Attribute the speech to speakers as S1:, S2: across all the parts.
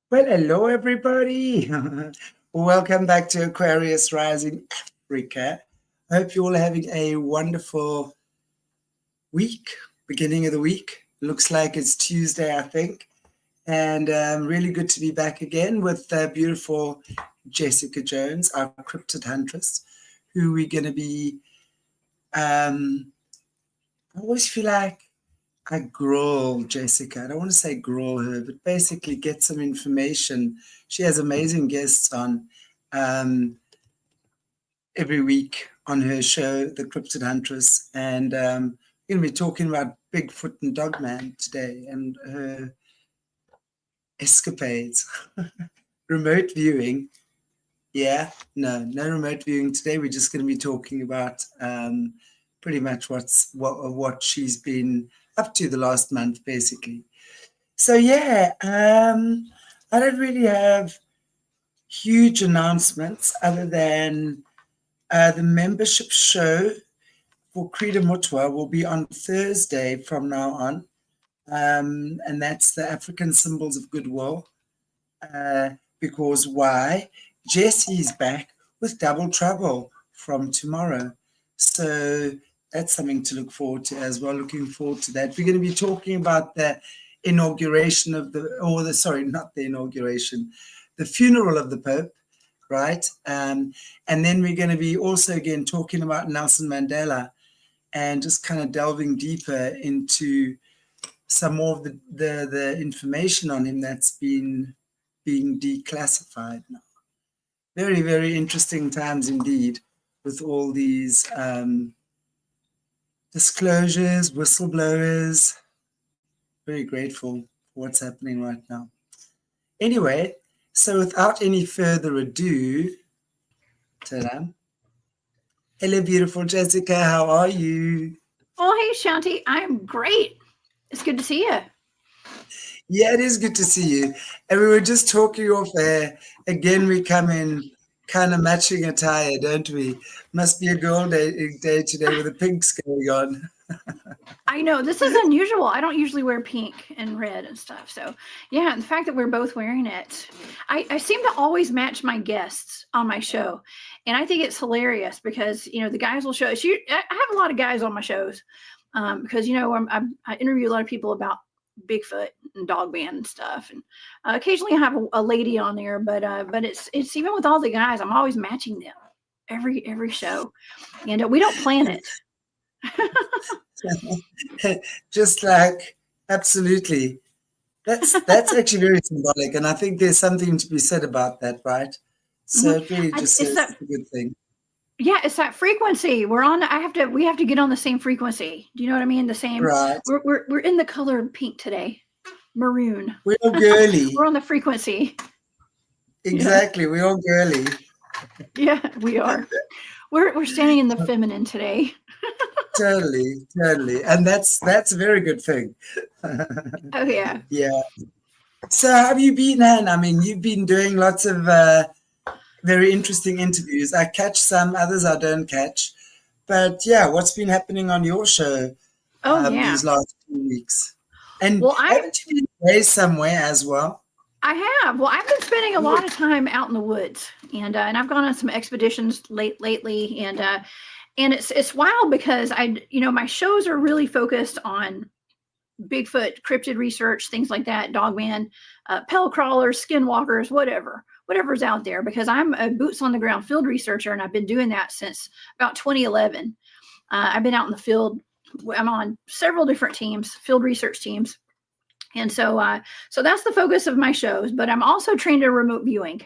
S1: Well, hello, everybody. Welcome back to Aquarius Rising Africa. I hope you're all having a wonderful week, beginning of the week. Looks like it's Tuesday, I think. And really good to be back again with beautiful Jessica Jones, our Cryptid Huntress, who we're going to be. I always feel like I growl Jessica. I don't want to say growl her, but basically get some information. She has amazing guests on um, every week on her show, The Cryptid Huntress. And we're going to be talking about Bigfoot and Dogman today and her escapades. Remote viewing. Yeah, no remote viewing today. We're just going to be talking about pretty much what she's been up to the last month, basically. So yeah, I don't really have huge announcements other than the membership show for Krita Mutwa will be on Thursday from now on, and that's the African Symbols of Goodwill. Because why? Jesse's back with Double Trouble from tomorrow. So that's something to look forward to as well. Looking forward to that. We're going to be talking about the inauguration of not the inauguration, the funeral of the Pope, right? And then we're going to be also again talking about Nelson Mandela and just kind of delving deeper into some more of the information on him that's being declassified now. Very, very interesting times indeed with all these disclosures, whistleblowers. Very grateful for what's happening right now. Anyway, so without any further ado, ta-da. Hello, beautiful Jessica. How are you?
S2: Oh, hey, Shanti. I'm great. It's good to see you.
S1: Yeah, it is good to see you. And we were just talking off air. Again, we come in kind of matching attire, don't we? Must be a girl day today with the pinks going on.
S2: I know this is unusual. I don't usually wear pink and red and stuff. So, yeah, and the fact that we're both wearing it, I seem to always match my guests on my show. And I think it's hilarious because, the guys will show. I have a lot of guys on my shows because, I interview a lot of people about Bigfoot and Dogman and stuff, and occasionally I have a lady on there, but it's even with all the guys, I'm always matching them every show, and we don't plan it.
S1: Just like absolutely. That's actually very symbolic, and I think there's something to be said about that, right? So it really just is a good thing.
S2: Yeah, it's that frequency. We have to get on the same frequency. Do you know what I mean? The same.
S1: Right.
S2: We're in the color pink today. Maroon.
S1: We're all girly.
S2: We're on the frequency.
S1: Exactly. Yeah. We're all girly.
S2: Yeah, we are. We're standing in the feminine today.
S1: Totally. And that's a very good thing.
S2: Oh yeah.
S1: Yeah. So how have you been, Anne? I mean, you've been doing lots of very interesting interviews. I catch some, others I don't catch. But yeah, what's been happening on your show these last 2 weeks? And haven't you been away somewhere as well?
S2: I have. Well, I've been spending a lot of time out in the woods, and I've gone on some expeditions lately, and it's wild because my shows are really focused on Bigfoot, cryptid research, things like that, Dogman, pell crawlers, skinwalkers, whatever's out there, because I'm a boots on the ground field researcher, and I've been doing that since about 2011. I've been out in the field. I'm on several different teams, field research teams. And so that's the focus of my shows, but I'm also trained in remote viewing,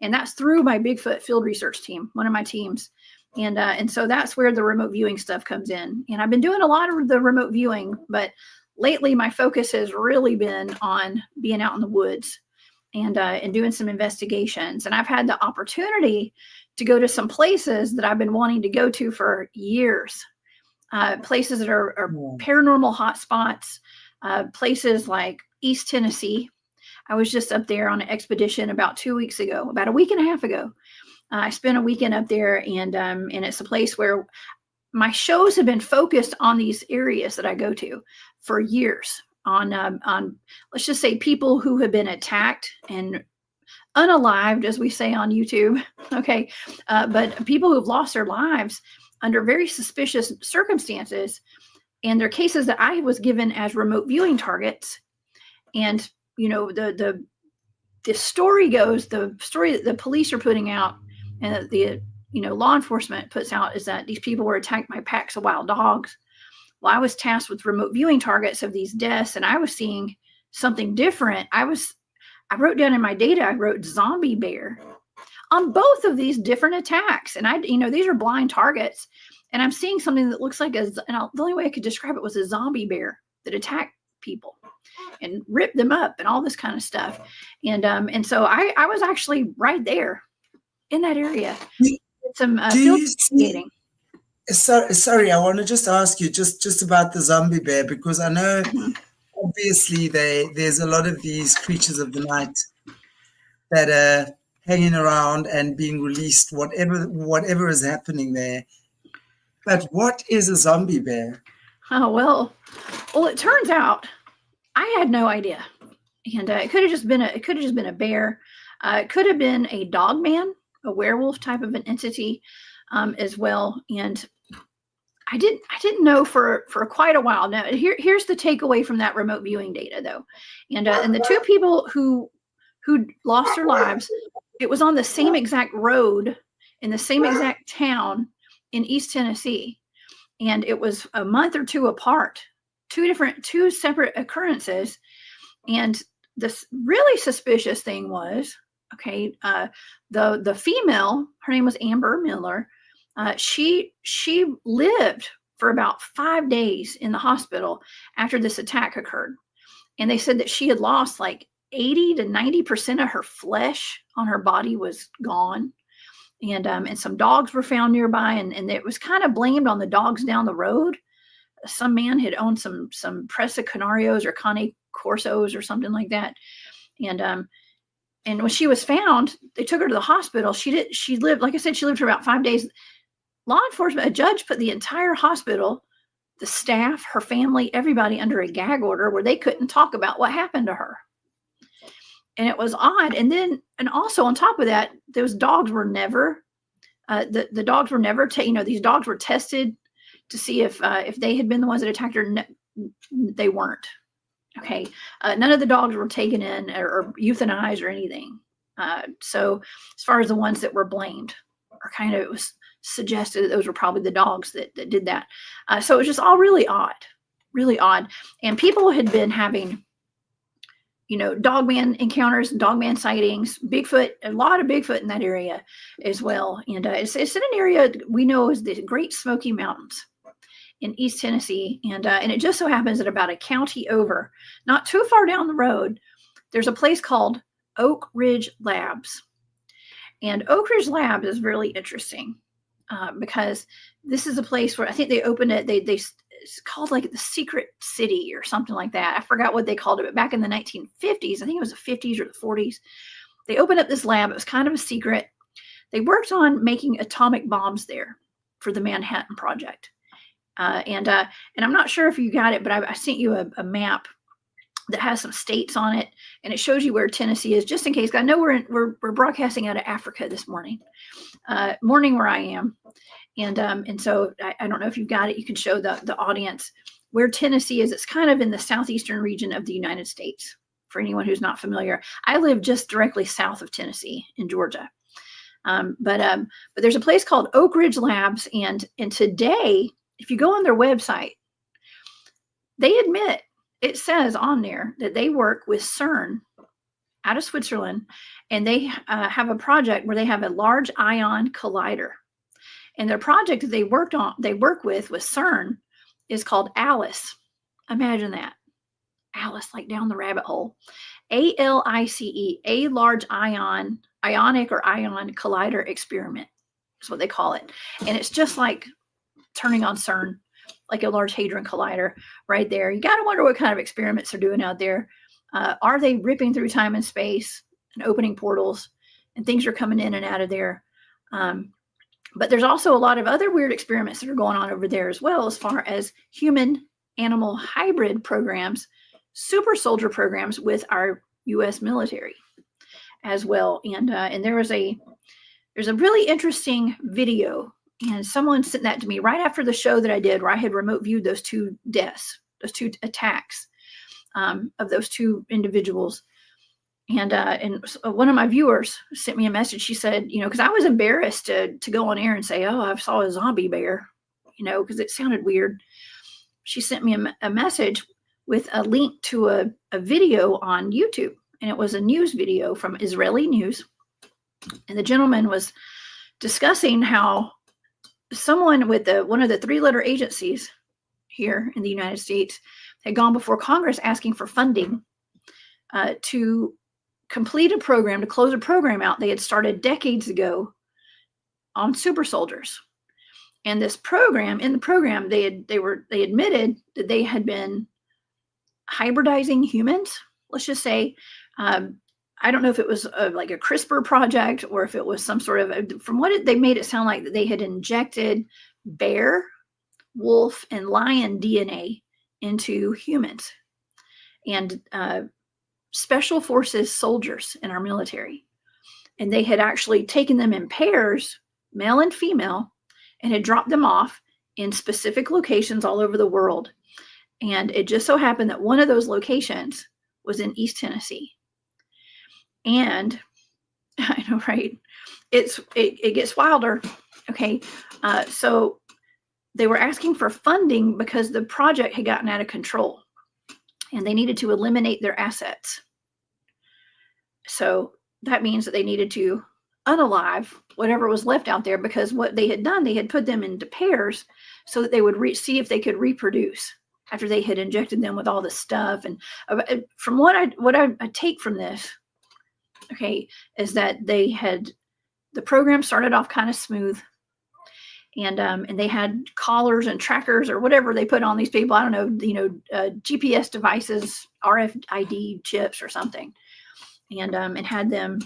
S2: and that's through my Bigfoot field research team, one of my teams. And so that's where the remote viewing stuff comes in. And I've been doing a lot of the remote viewing, but lately my focus has really been on being out in the woods and doing some investigations. And I've had the opportunity to go to some places that I've been wanting to go to for years, places that are paranormal hotspots, places like East Tennessee. I was just up there on an expedition about a week and a half ago. I spent a weekend up there, and it's a place where my shows have been focused on these areas that I go to for years. on let's just say people who have been attacked and unalived, as we say on YouTube. Okay. But people who've lost their lives under very suspicious circumstances. And they're cases that I was given as remote viewing targets. And, you know, the story goes, the story that the police are putting out and that the, you know, law enforcement puts out is that these people were attacked by packs of wild dogs. Well, I was tasked with remote viewing targets of these deaths, and I was seeing something different. I wrote down in my data, I wrote zombie bear on both of these different attacks. And you know, these are blind targets, and I'm seeing something that looks like the only way I could describe it was a zombie bear that attacked people and ripped them up and all this kind of stuff. And so I was actually right there in that area. Some field investigating.
S1: Sorry, I want to just ask you just about the zombie bear, because I know obviously there's a lot of these creatures of the night that are hanging around and being released, whatever is happening there. But what is a zombie bear?
S2: Oh, well, it turns out I had no idea. And it could have just been a bear. It could have been a dogman, a werewolf type of an entity as well. And I didn't know for quite a while. Now, here's the takeaway from that remote viewing data, though. And the two people who lost their lives, it was on the same exact road in the same exact town in East Tennessee. And it was a month or two apart, two separate occurrences. And this really suspicious thing was, okay, the female, her name was Amber Miller. She lived for about 5 days in the hospital after this attack occurred. And they said that she had lost like 80 to 90% of her flesh on her body was gone. And some dogs were found nearby, and it was kind of blamed on the dogs down the road. Some man had owned some Presa Canarios or Cane Corsos or something like that. And when she was found, they took her to the hospital. She lived, like I said, she lived for about 5 days. Law enforcement, a judge put the entire hospital, the staff, her family, everybody under a gag order where they couldn't talk about what happened to her. And it was odd. And also on top of that, those dogs were never, the dogs were never, these dogs were tested to see if they had been the ones that attacked her. They weren't. Okay. None of the dogs were taken in or euthanized or anything. So as far as the ones that were blamed, or kind of, it was suggested that those were probably the dogs that did that. So it was just all really odd. And people had been having, dogman encounters, dogman sightings, Bigfoot, a lot of Bigfoot in that area as well. And it's in an area we know as the Great Smoky Mountains in East Tennessee. And it just so happens that about a county over, not too far down the road, there's a place called Oak Ridge Labs. And Oak Ridge Labs is really interesting because this is a place where I think they opened it. It's called like the Secret City or something like that. I forgot what they called it, but back in the 1950s, I think it was the 50s or the 40s, they opened up this lab. It was kind of a secret. They worked on making atomic bombs there for the Manhattan Project. And I'm not sure if you got it, but I sent you a map that has some states on it, and it shows you where Tennessee is, just in case. I know we're broadcasting out of Africa this morning where I am. And so I don't know if you've got it. You can show the audience where Tennessee is. It's kind of in the southeastern region of the United States, for anyone who's not familiar. I live just directly south of Tennessee in Georgia. But there's a place called Oak Ridge Labs. And today, if you go on their website, they admit, it says on there that they work with CERN out of Switzerland, and they have a project where they have a large ion collider. And their project that they work with CERN is called ALICE. Imagine that. ALICE, like down the rabbit hole. ALICE, a large ionic or ion collider experiment is what they call it. And it's just like turning on CERN, like a Large Hadron Collider right there. You got to wonder what kind of experiments they're doing out there. Are they ripping through time and space and opening portals, and things are coming in and out of there? But there's also a lot of other weird experiments that are going on over there as well, as far as human-animal hybrid programs super soldier programs with our U.S. military as well. And there's a really interesting video, and someone sent that to me right after the show that I did, where I had remote viewed those two deaths, those two attacks of those two individuals. And one of my viewers sent me a message. She said, because I was embarrassed to go on air and say, oh, I saw a zombie bear, because it sounded weird. She sent me a message with a link to a video on YouTube. And it was a news video from Israeli news. And the gentleman was discussing how someone with one of the 3-letter agencies here in the United States had gone before Congress asking for funding to complete a program, to close a program out they had started decades ago on super soldiers. And this program, in the program, they admitted that they had been hybridizing humans. Let's just say, I don't know if it was like a CRISPR project, or if it was some sort of, from what they made it sound like, that they had injected bear, wolf, and lion DNA into humans and special forces soldiers in our military. And they had actually taken them in pairs, male and female, and had dropped them off in specific locations all over the world. And it just so happened that one of those locations was in East Tennessee. And I know, right? It gets wilder. Okay. So they were asking for funding because the project had gotten out of control and they needed to eliminate their assets. So that means that they needed to unalive whatever was left out there, because what they had done, they had put them into pairs so that they would see if they could reproduce after they had injected them with all this stuff. And from what I take from this, okay, is that the program started off kind of smooth, and they had collars and trackers or whatever they put on these people. I don't know, GPS devices, RFID chips or something, and had them,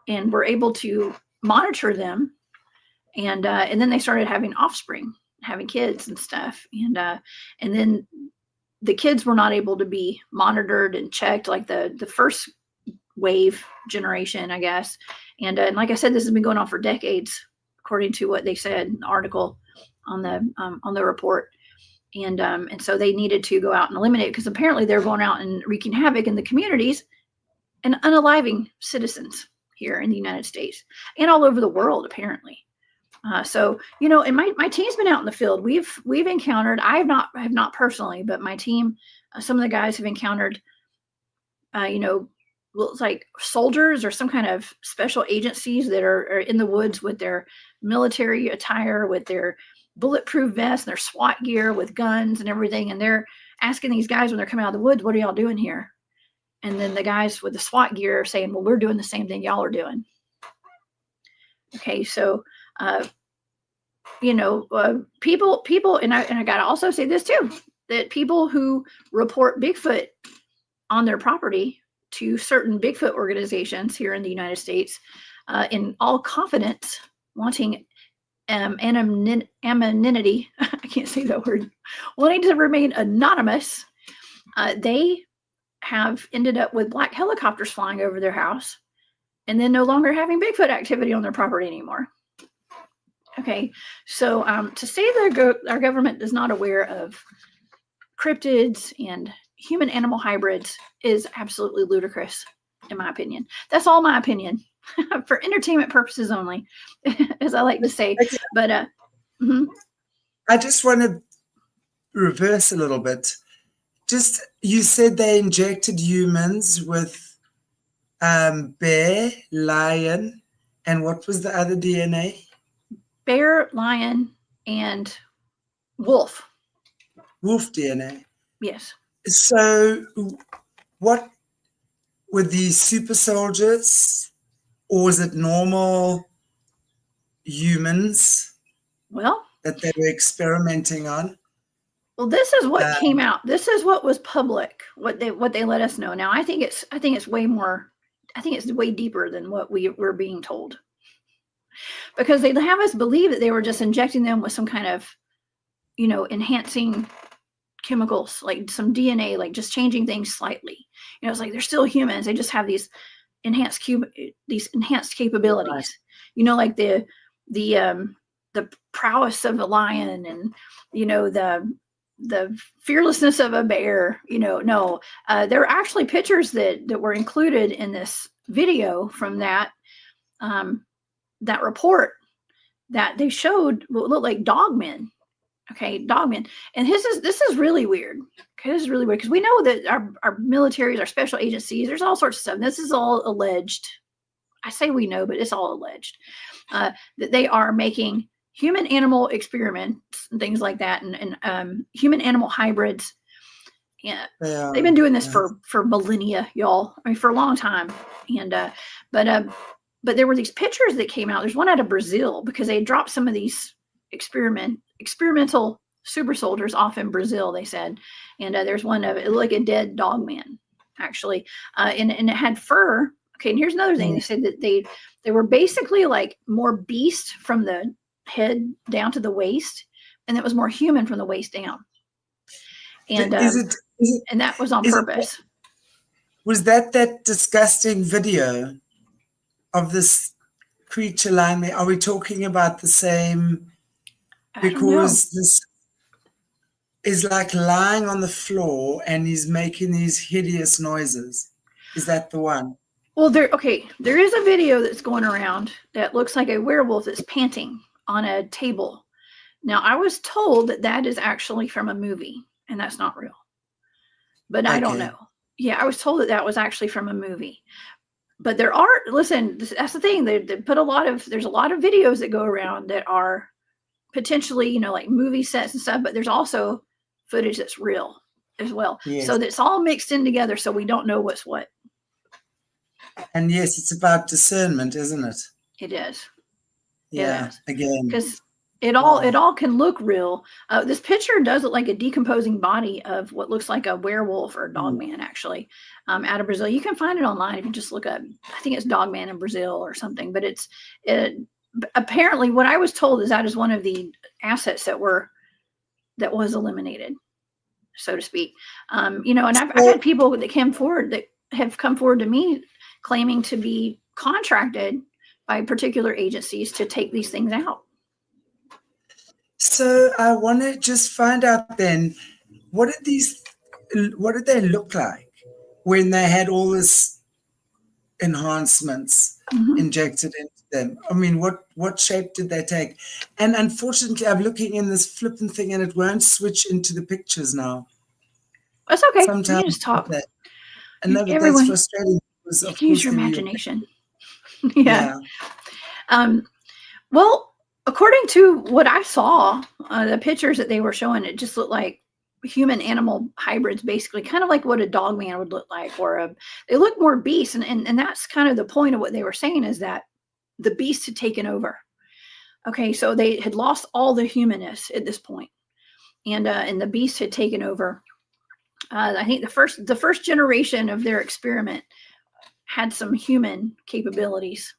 S2: and were able to monitor them, and then they started having offspring, having kids and stuff, and then the kids were not able to be monitored and checked like the first wave generation, I guess. And like I said, this has been going on for decades, according to what they said in the article on the report. And so they needed to go out and eliminate it, because apparently they're going out and wreaking havoc in the communities and unaliving citizens here in the United States and all over the world, apparently. So, and my team's been out in the field. We've encountered, I have not personally, but my team, some of the guys have encountered, it's like soldiers or some kind of special agencies that are in the woods with their military attire, with their bulletproof vests, their SWAT gear with guns and everything. And they're asking these guys when they're coming out of the woods, what are y'all doing here? And then the guys with the SWAT gear are saying, well, we're doing the same thing y'all are doing. Okay. So, people, and I got to also say this too, that people who report Bigfoot on their property to certain Bigfoot organizations here in the United States, in all confidence, wanting anonymity, I can't say that word, wanting to remain anonymous, they have ended up with black helicopters flying over their house and then no longer having Bigfoot activity on their property anymore. Okay, so to say that our government is not aware of cryptids and human-animal hybrids is absolutely ludicrous, in my opinion. That's all my opinion, for entertainment purposes only, as I like to say. But
S1: I just want to reverse a little bit. Just, you said they injected humans with bear, lion, and what was the other DNA?
S2: Bear, lion, and wolf.
S1: Wolf DNA.
S2: Yes.
S1: So what were these super soldiers, or was it normal humans that they were experimenting on?
S2: Well, this is what came out. This is what was public, what they let us know. Now, I think it's way more, I think it's way deeper than what we were being told, because they have us believe that they were just injecting them with some kind of, enhancing chemicals, like some DNA, like just changing things slightly. It's like they're still humans. They just have these enhanced capabilities.
S1: Right.
S2: Like the prowess of a lion, and the fearlessness of a bear. No, there were actually pictures that were included in this video from that report that they showed what looked like dogmen. Okay, dogmen. And this is really weird. Okay, this is really weird because we know that our militaries, our special agencies, there's all sorts of stuff. This is all alleged. I say we know, but it's all alleged that they are making human animal experiments and things like that, and human animal hybrids. Yeah, they've been doing this for millennia, y'all. I mean, for a long time. And but there were these pictures that came out. There's one out of Brazil because they dropped some of these experimental super soldiers off in Brazil, they said. And there's one of it like a dead dogman, actually. And it had fur. Okay, and here's another thing. They said that they were basically like more beast from the head down to the waist, and it was more human from the waist down. And and that was on purpose.
S1: Was that disgusting video of this creature lying there? Are we talking about the same? Because this is like lying on the floor and he's making these hideous noises. Is that the one?
S2: Well, there is a video that's going around that looks like a werewolf that's panting on a table. Now, I was told that is actually from a movie, and that's not real. But I don't know. Yeah, I was told that was actually from a movie. But there are, listen, that's the thing. They put there's a lot of videos that go around that are potentially, like movie sets and stuff, but there's also footage that's real as well.
S1: Yes.
S2: So that's all mixed in together, so we don't know what's what.
S1: And yes, it's about discernment, isn't it?
S2: It is.
S1: Yeah, again.
S2: Because it all can look real. This picture does look like a decomposing body of what looks like a werewolf or a dogman, actually, out of Brazil. You can find it online if you just look up, I think it's dogman in Brazil or something, but apparently what I was told is that is one of the assets that was eliminated, so to speak. And I've had people that have come forward to me claiming to be contracted by particular agencies to take these things out.
S1: So I want to just find out then, what did they look like when they had all this enhancements injected into them? I mean, what shape did they take? And unfortunately, I'm looking in this flippant thing and it won't switch into the pictures now.
S2: That's okay. Sometimes you can just talk.
S1: That's frustrating.
S2: Use your imagination. Yeah. Well, according to what I saw, the pictures that they were showing, it just looked like human animal hybrids, basically, kind of like what a dogman would look like, they look more beast. And that's kind of the point of what they were saying, is that the beast had taken over. Okay, so they had lost all the humanness at this point, and the beast had taken over. I think the first generation of their experiment had some human capabilities,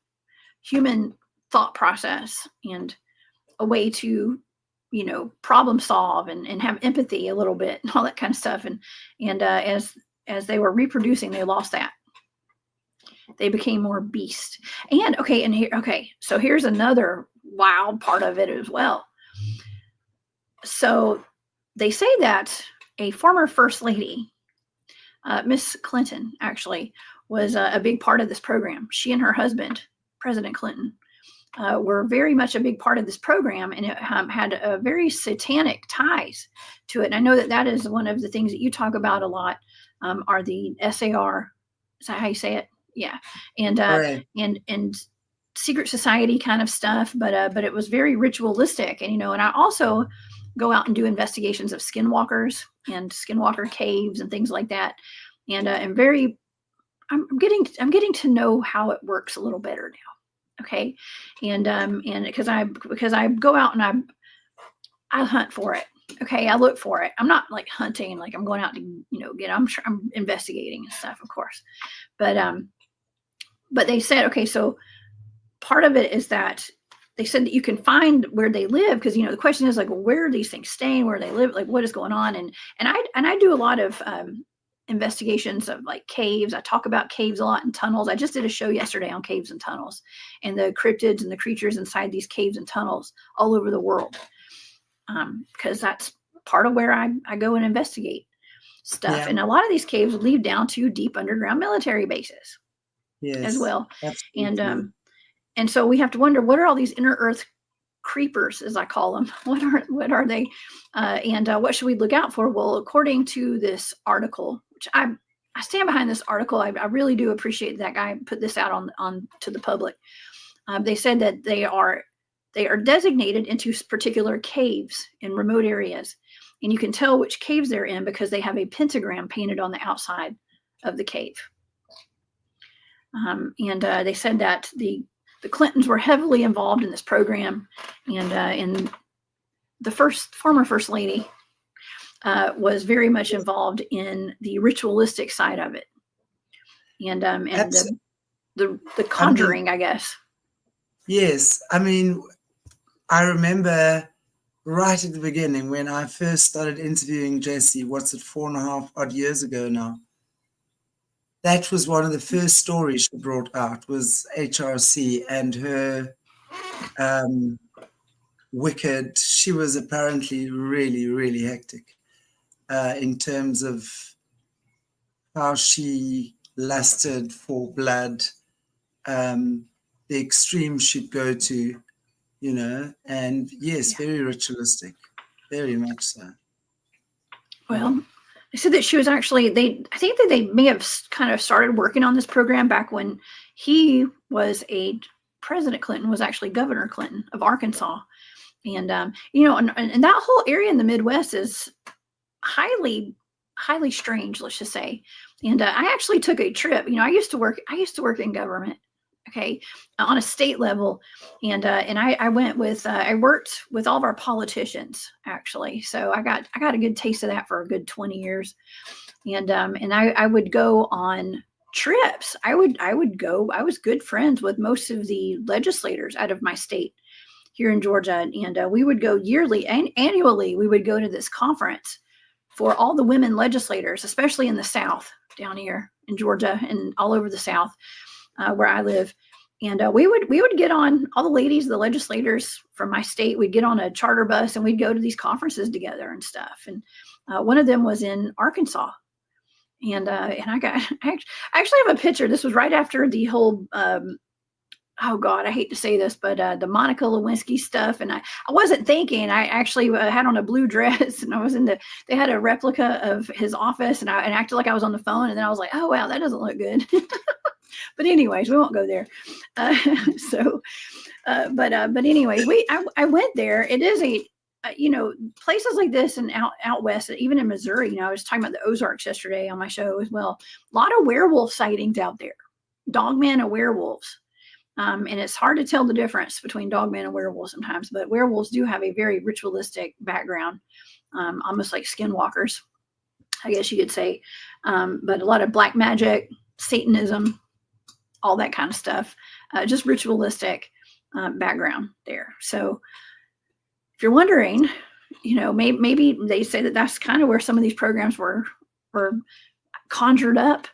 S2: human thought process, and a way to, problem solve and have empathy a little bit and all that kind of stuff. And as they were reproducing, they lost that. They became more beast. So here's another wild part of it as well. So they say that a former first lady, Miss Clinton, actually was a big part of this program. She and her husband, President Clinton, were very much a big part of this program, and it had a very satanic ties to it. And I know that is one of the things that you talk about a lot, are the SAR. Is that how you say it? Yeah. And
S1: right.
S2: and secret society kind of stuff, but it was very ritualistic. And and I also go out and do investigations of skinwalkers and skinwalker caves and things like that. And I'm getting to know how it works a little better now. Okay. And because I go out and I hunt for it. Okay. I look for it. I'm not like hunting, like I'm going out to, I'm investigating and stuff, of course. But they said, okay, so part of it is that they said that you can find where they live, because the question is like, well, where are these things staying, where they live, like what is going on, and I do a lot of investigations of like caves. I talk about caves a lot and tunnels. I just did a show yesterday on caves and tunnels and the cryptids and the creatures inside these caves and tunnels all over the world, because that's part of where I go and investigate stuff.
S1: Yeah.
S2: And a lot of these caves lead down to deep underground military bases as well.
S1: Absolutely.
S2: And so we have to wonder, what are all these inner earth creepers, as I call them? What are they? And what should we look out for? Well, according to this article, which I stand behind this article, I really do appreciate that guy put this out on to the public. They said that they are designated into particular caves in remote areas, and you can tell which caves they're in because they have a pentagram painted on the outside of the cave. And they said that the Clintons were heavily involved in this program, and the former First Lady was very much involved in the ritualistic side of it, and the conjuring, I guess.
S1: Yes, I mean, I remember right at the beginning when I first started interviewing Jessie. What's it, 4.5 odd years ago now? That was one of the first stories she brought out, was HRC and her wicked. She was apparently really, really hectic in terms of how she lusted for blood, the extreme she'd go to, and yes, very ritualistic, very much so.
S2: Well, they said that she was actually, I think that they may have kind of started working on this program back when he was President Clinton was actually Governor Clinton of Arkansas. And, and that whole area in the Midwest is highly, highly strange, let's just say. And I actually took a trip. I used to work in government, okay, on a state level. And I went with, I worked with all of our politicians, actually. So I got a good taste of that for a good 20 years. And I would go on trips. I was good friends with most of the legislators out of my state here in Georgia. And we would go yearly and annually, we would go to this conference for all the women legislators, especially in the South down here in Georgia and all over the South where I live. And we would get on, all the ladies, the legislators from my state, we'd get on a charter bus and we'd go to these conferences together and stuff. And one of them was in Arkansas. And I actually have a picture. This was right after the whole, oh God, I hate to say this, but the Monica Lewinsky stuff. And I wasn't thinking. I actually had on a blue dress, and I was they had a replica of his office, and I acted like I was on the phone. And then I was like, oh wow, that doesn't look good. But anyways, we won't go there. But anyways, I went there. It is places like this and out west, even in Missouri. I was talking about the Ozarks yesterday on my show as well. A lot of werewolf sightings out there. Dogman and werewolves. And it's hard to tell the difference between dogman and werewolves sometimes, but werewolves do have a very ritualistic background, almost like skinwalkers, I guess you could say. But a lot of black magic, Satanism, all that kind of stuff, just ritualistic background there. So if you're wondering, maybe they say that that's kind of where some of these programs were conjured up,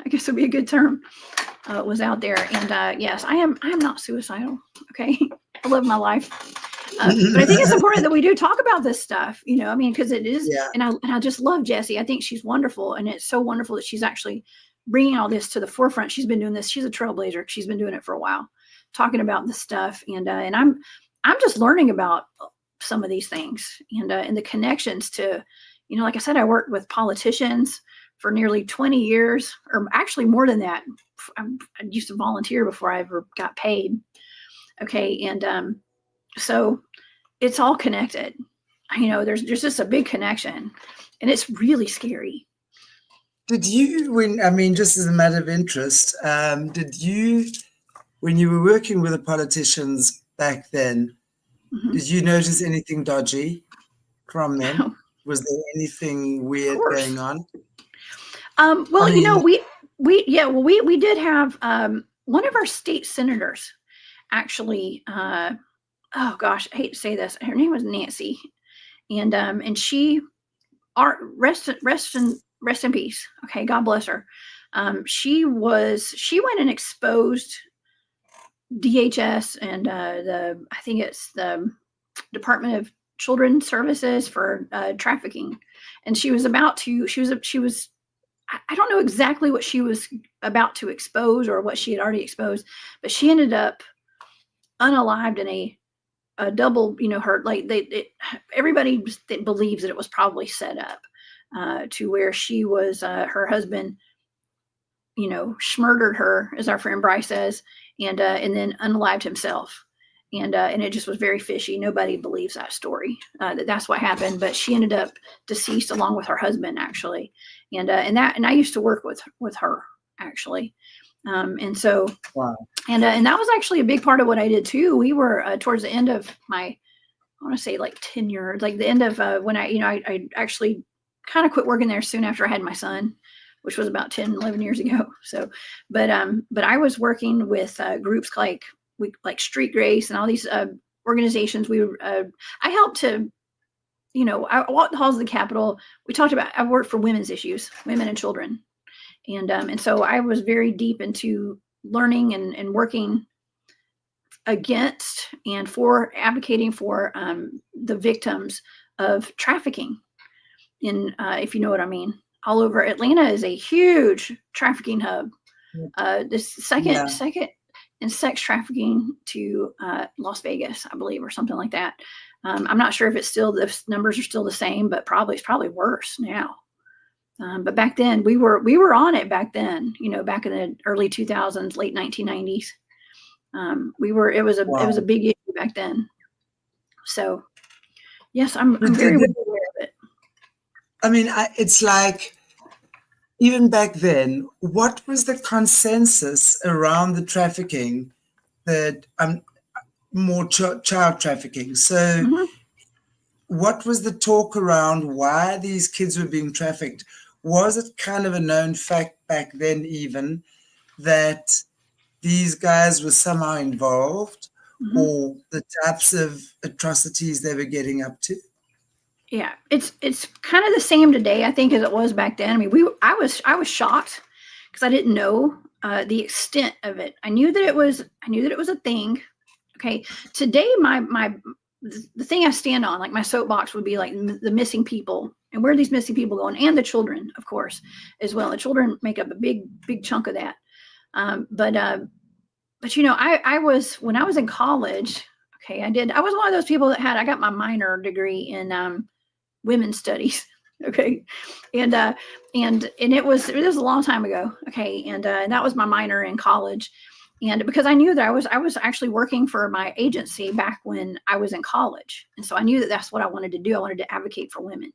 S2: I guess would be a good term. Was out there. And yes, I am not suicidal. Okay. I love my life. But I think it's important that we do talk about this stuff, because it is, yeah. And I just love Jessie. I think she's wonderful. And it's so wonderful that she's actually bringing all this to the forefront. She's been doing this. She's a trailblazer. She's been doing it for a while, talking about this stuff. And I'm just learning about some of these things and the connections to, like I said, I worked with politicians for nearly 20 years, or actually more than that. I used to volunteer before I ever got paid. Okay. And so it's all connected. There's just a big connection, and it's really scary.
S1: Did you, just as a matter of interest, when you were working with the politicians back then, did you notice anything dodgy from them? No. Was there anything weird going on?
S2: We did have one of our state senators actually oh gosh, I hate to say this. Her name was Nancy, and she rest in peace. Okay, God bless her. She went and exposed DHS and I think it's the Department of Children's Services for trafficking, and she was I don't know exactly what she was about to expose or what she had already exposed, but she ended up unalived in a double, her everybody believes that it was probably set up to where she was her husband, schmurdered her, as our friend Bryce says, and then unalived himself. And it just was very fishy. Nobody believes that story. That's what happened. But she ended up deceased along with her husband, actually. And I used to work with her, actually. And so,
S1: Wow.
S2: And that was actually a big part of what I did too. We were towards the end of my, I want to say like tenure, like the end of when I actually kind of quit working there soon after I had my son, which was about 10, 11 years ago. So, but I was working with groups like Street Grace and all these organizations. I helped to, I walked the halls of the Capitol. We talked about, I worked for women's issues, women and children. And so I was very deep into learning and working against and for advocating for the victims of trafficking if you know what I mean. All over Atlanta is a huge trafficking hub. This second in sex trafficking to Las Vegas, I believe, or something like that. I'm not sure if the numbers are still the same, but it's probably worse now. But back then we were on it back then, back in the early 2000s, late 1990s. It was a big issue back then. So yes, I'm very aware of it.
S1: I mean, it's like, even back then, what was the consensus around the trafficking, that more child trafficking? So what was the talk around why these kids were being trafficked? Was it kind of a known fact back then even that these guys were somehow involved, or the types of atrocities they were getting up to?
S2: Yeah, it's kind of the same today, I think, as it was back then. I mean, I was shocked because I didn't know the extent of it. I knew that it was a thing. Okay, today the thing I stand on, like my soapbox, would be like the missing people and where are these missing people going, and the children, of course, as well. The children make up a big chunk of that. But I was, when I was in college. Okay, I was one of those people that I got my minor degree in women's studies. Okay. And it was a long time ago. Okay. And that was my minor in college. And because I knew that I was actually working for my agency back when I was in college. And so I knew that that's what I wanted to do. I wanted to advocate for women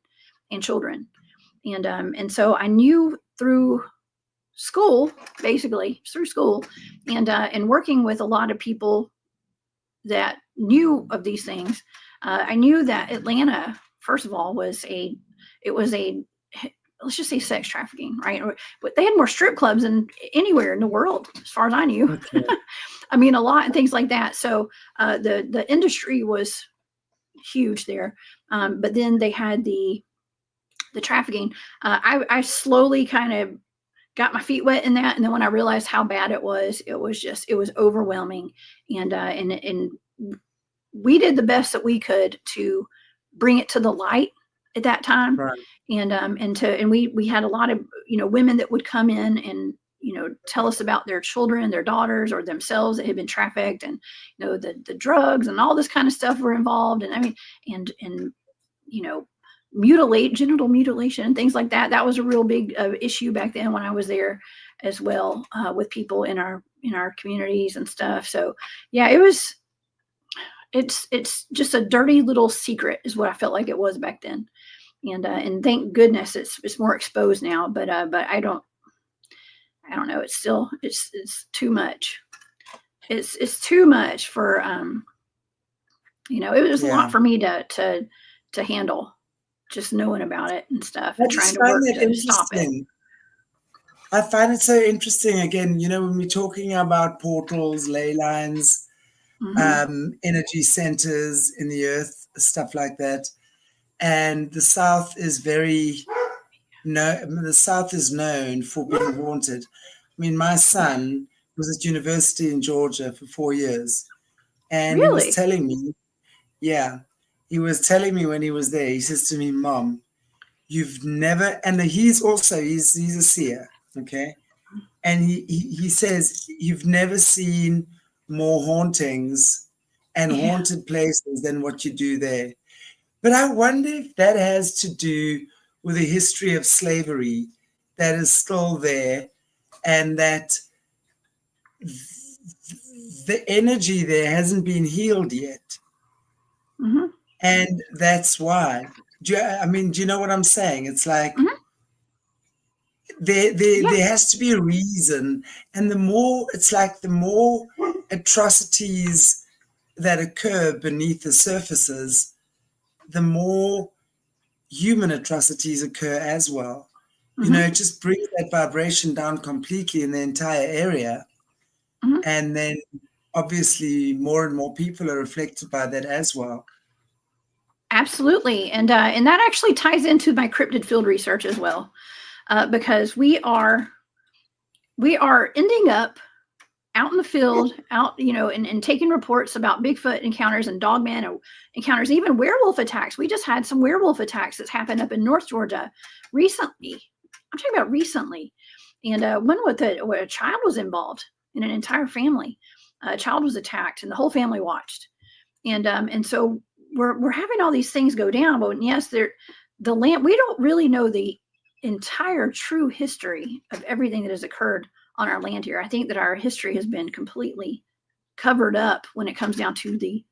S2: and children. And so I knew through school, basically through school, and working with a lot of people that knew of these things, I knew that Atlanta, first of all, let's just say sex trafficking, right? But they had more strip clubs than anywhere in the world, as far as I knew. Okay. I mean, a lot and things like that. So the industry was huge there. But then they had the trafficking. I slowly kind of got my feet wet in that, and then when I realized how bad it was overwhelming, and we did the best that we could to bring it to the light at that time. Right. And we had a lot of women that would come in and tell us about their children, their daughters, or themselves that had been trafficked, and the drugs and all this kind of stuff were involved, and I mean and genital mutilation and things like that. That was a real big issue back then when I was there as well, with people in our communities and stuff. So yeah, it's just a dirty little secret is what I felt like it was back then. And thank goodness it's more exposed now, but I don't know. It's still, it's too much. It's too much for, it was a lot for me to handle, just knowing about it and stuff, and trying to work to stop it.
S1: I find it so interesting, again, when we're talking about portals, ley lines, energy centers in the earth, stuff like that. And the South is the South is known for being haunted. I mean, my son was at university in Georgia for 4 years, and he was
S2: Really?
S1: telling me, yeah, he was telling me when he was there, he says to me, Mom, you've never, and he's a seer, okay? And he says, you've never seen more hauntings and
S2: Yeah.
S1: haunted places than what you do there. But I wonder if that has to do with the history of slavery that is still there, and that the energy there hasn't been healed yet.
S2: Mm-hmm.
S1: And that's why. Do you know what I'm saying? It's like
S2: Mm-hmm.
S1: there has to be a reason. And the more atrocities that occur beneath the surfaces, the more human atrocities occur as well.
S2: Mm-hmm.
S1: It just brings that vibration down completely in the entire area.
S2: Mm-hmm.
S1: And then obviously more and more people are affected by that as well.
S2: Absolutely. And that actually ties into my cryptid field research as well, because we are ending up out in the field, and taking reports about Bigfoot encounters and Dogman encounters, even werewolf attacks. We just had some werewolf attacks that's happened up in North Georgia recently. I'm talking about recently. And one where a child was involved in an entire family. A child was attacked and the whole family watched. And so we're having all these things go down. But yes, the land, we don't really know the entire true history of everything that has occurred on our land here. I think that our history has been completely covered up when it comes down to the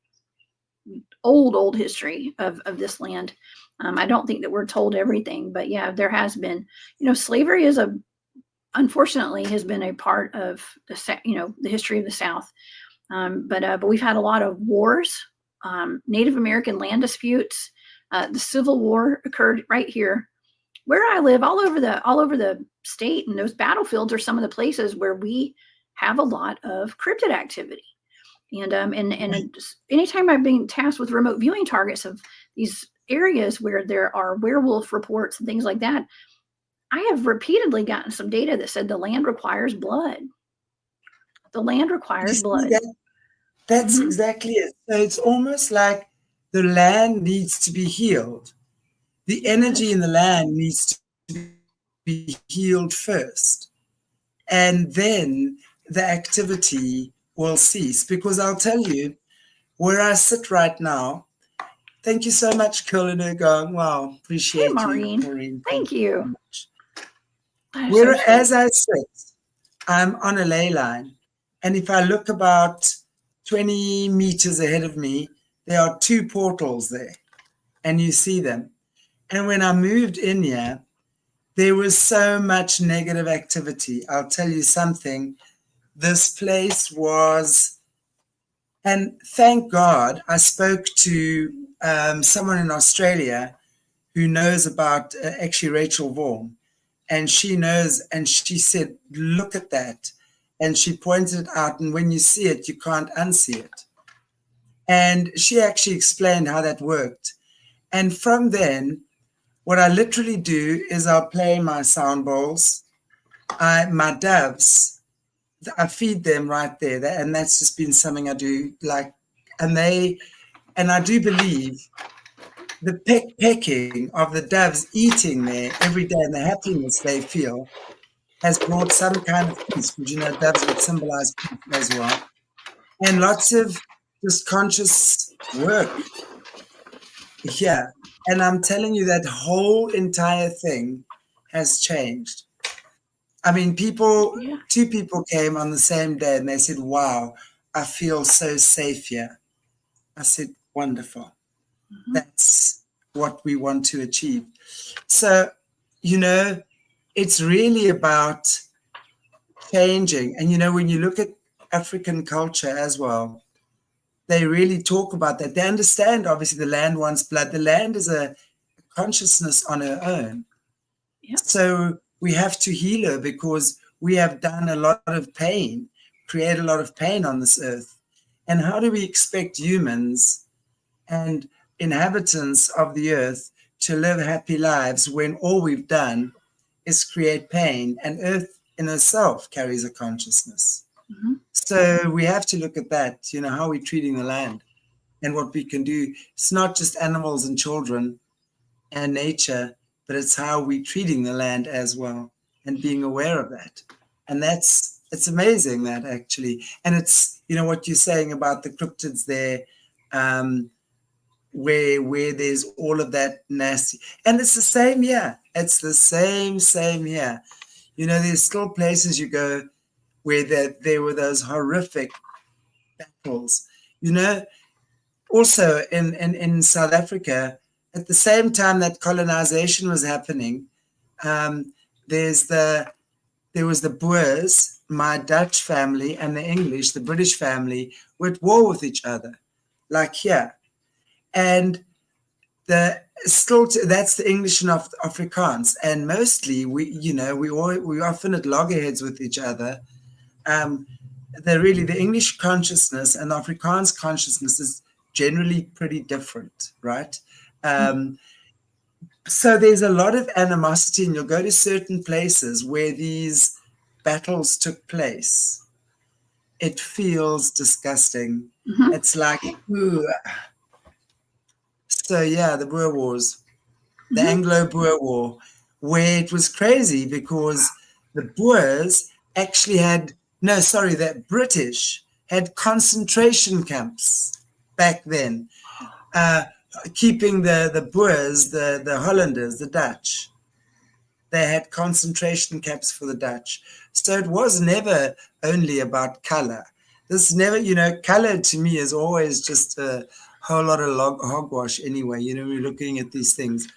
S2: old history of this land. I don't think that we're told everything, but yeah, there has been, slavery unfortunately has been a part of the history of the South. But we've had a lot of wars, Native American land disputes. The Civil War occurred right here where I live, all over the state, and those battlefields are some of the places where we have a lot of cryptid activity. And anytime I've been tasked with remote viewing targets of these areas where there are werewolf reports and things like that, I have repeatedly gotten some data that said the land requires blood. The land requires blood.
S1: That's exactly it. So it's almost like the land needs to be healed. The energy in the land needs to be healed first. And then the activity will cease. Because I'll tell you, where I sit right now, thank you so much, Colin Ergang. Wow, appreciate
S2: Maureen.
S1: you, Maureen.
S2: Thank you.
S1: Whereas I sit, I'm on a ley line. And if I look about 20 meters ahead of me, there are 2 portals there. And you see them. And when I moved in here, there was so much negative activity. I'll tell you something. This place was, and thank God I spoke to someone in Australia who knows about, actually Rachel Vaughan, and she knows, and she said, look at that. And she pointed it out, and when you see it, you can't unsee it. And she actually explained how that worked. And from then, what I literally do is I'll play my sound bowls. My doves, I feed them right there. And that's just been something I do. And I do believe the pecking of the doves eating there every day and the happiness they feel has brought some kind of peace. Because, doves would symbolize peace as well. And lots of just conscious work. Yeah. And I'm telling you, that whole entire thing has changed. I mean, 2 people came on the same day and they said, wow, I feel so safe here. I said, wonderful. Mm-hmm. That's what we want to achieve. So, it's really about changing. And, when you look at African culture as well, they really talk about that. They understand, obviously, the land wants blood. The land is a consciousness on her own. Yep. So we have to heal her because we have done a lot of pain, create a lot of pain on this earth. And how do we expect humans and inhabitants of the earth to live happy lives when all we've done is create pain, and earth in herself carries a consciousness?
S2: Mm-hmm.
S1: So we have to look at that, you know, how we're treating the land and what we can do. It's not just animals and children and nature, but it's how we're treating the land as well, and being aware of that. And it's amazing, that actually. And it's, you know, what you're saying about the cryptids there, where there's all of that nasty. And it's the same here. It's the same here. You know, there's still places you go where there were those horrific battles. You know, also in South Africa, at the same time that colonization was happening, there was the Boers, my Dutch family, and the English, the British family, were at war with each other, like here. And that's the English and Afrikaans, and mostly we often at loggerheads with each other. The English consciousness and the Afrikaans consciousness is generally pretty different, right? So there's a lot of animosity, and you'll go to certain places where these battles took place. It feels disgusting.
S2: Mm-hmm.
S1: It's like, ooh. So yeah, the Boer Wars, the Anglo-Boer War, where it was crazy because the Boers actually the British had concentration camps back then, keeping the Boers, the Hollanders, the Dutch. They had concentration camps for the Dutch. So it was never only about color. This never, color to me is always just a whole lot of hogwash anyway. You know, we're looking at these things.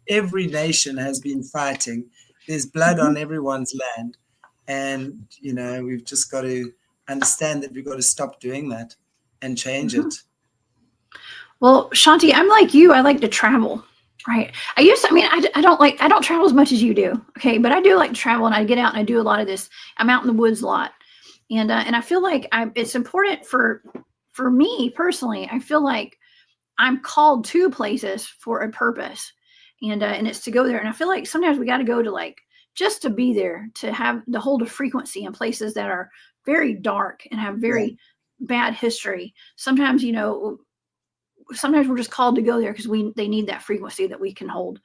S1: Every nation has been fighting. There's blood on everyone's land. And, we've just got to understand that we've got to stop doing that and change it.
S2: Well, Shanti, I'm like you. I like to travel, right? I don't travel as much as you do. Okay. But I do like to travel, and I get out and I do a lot of this. I'm out in the woods a lot. And I feel like it's important for me personally. I feel like I'm called to places for a purpose, and it's to go there. And I feel like sometimes we got to go to just to be there, to hold a frequency in places that are very dark and have very bad history. Sometimes, sometimes we're just called to go there because they need that frequency that we can hold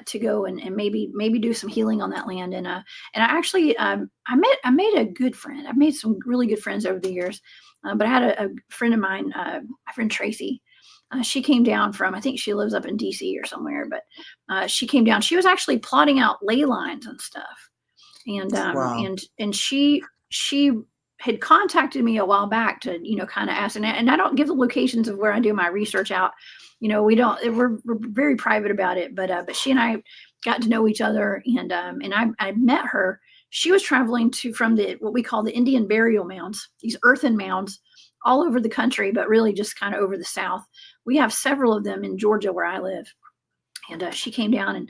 S2: to go and maybe do some healing on that land. And I actually I made a good friend. I've made some really good friends over the years. But I had a friend of mine, my friend Tracy. She came down from, I think she lives up in DC or somewhere, but she came down. She was actually plotting out ley lines and stuff. And and she had contacted me a while back to, kind of ask, and I don't give the locations of where I do my research out. We're very private about it, but she and I got to know each other, and I met her. She was traveling from what we call the Indian burial mounds, these earthen mounds all over the country, but really just kind of over the South. We have several of them in Georgia where I live. And she came down and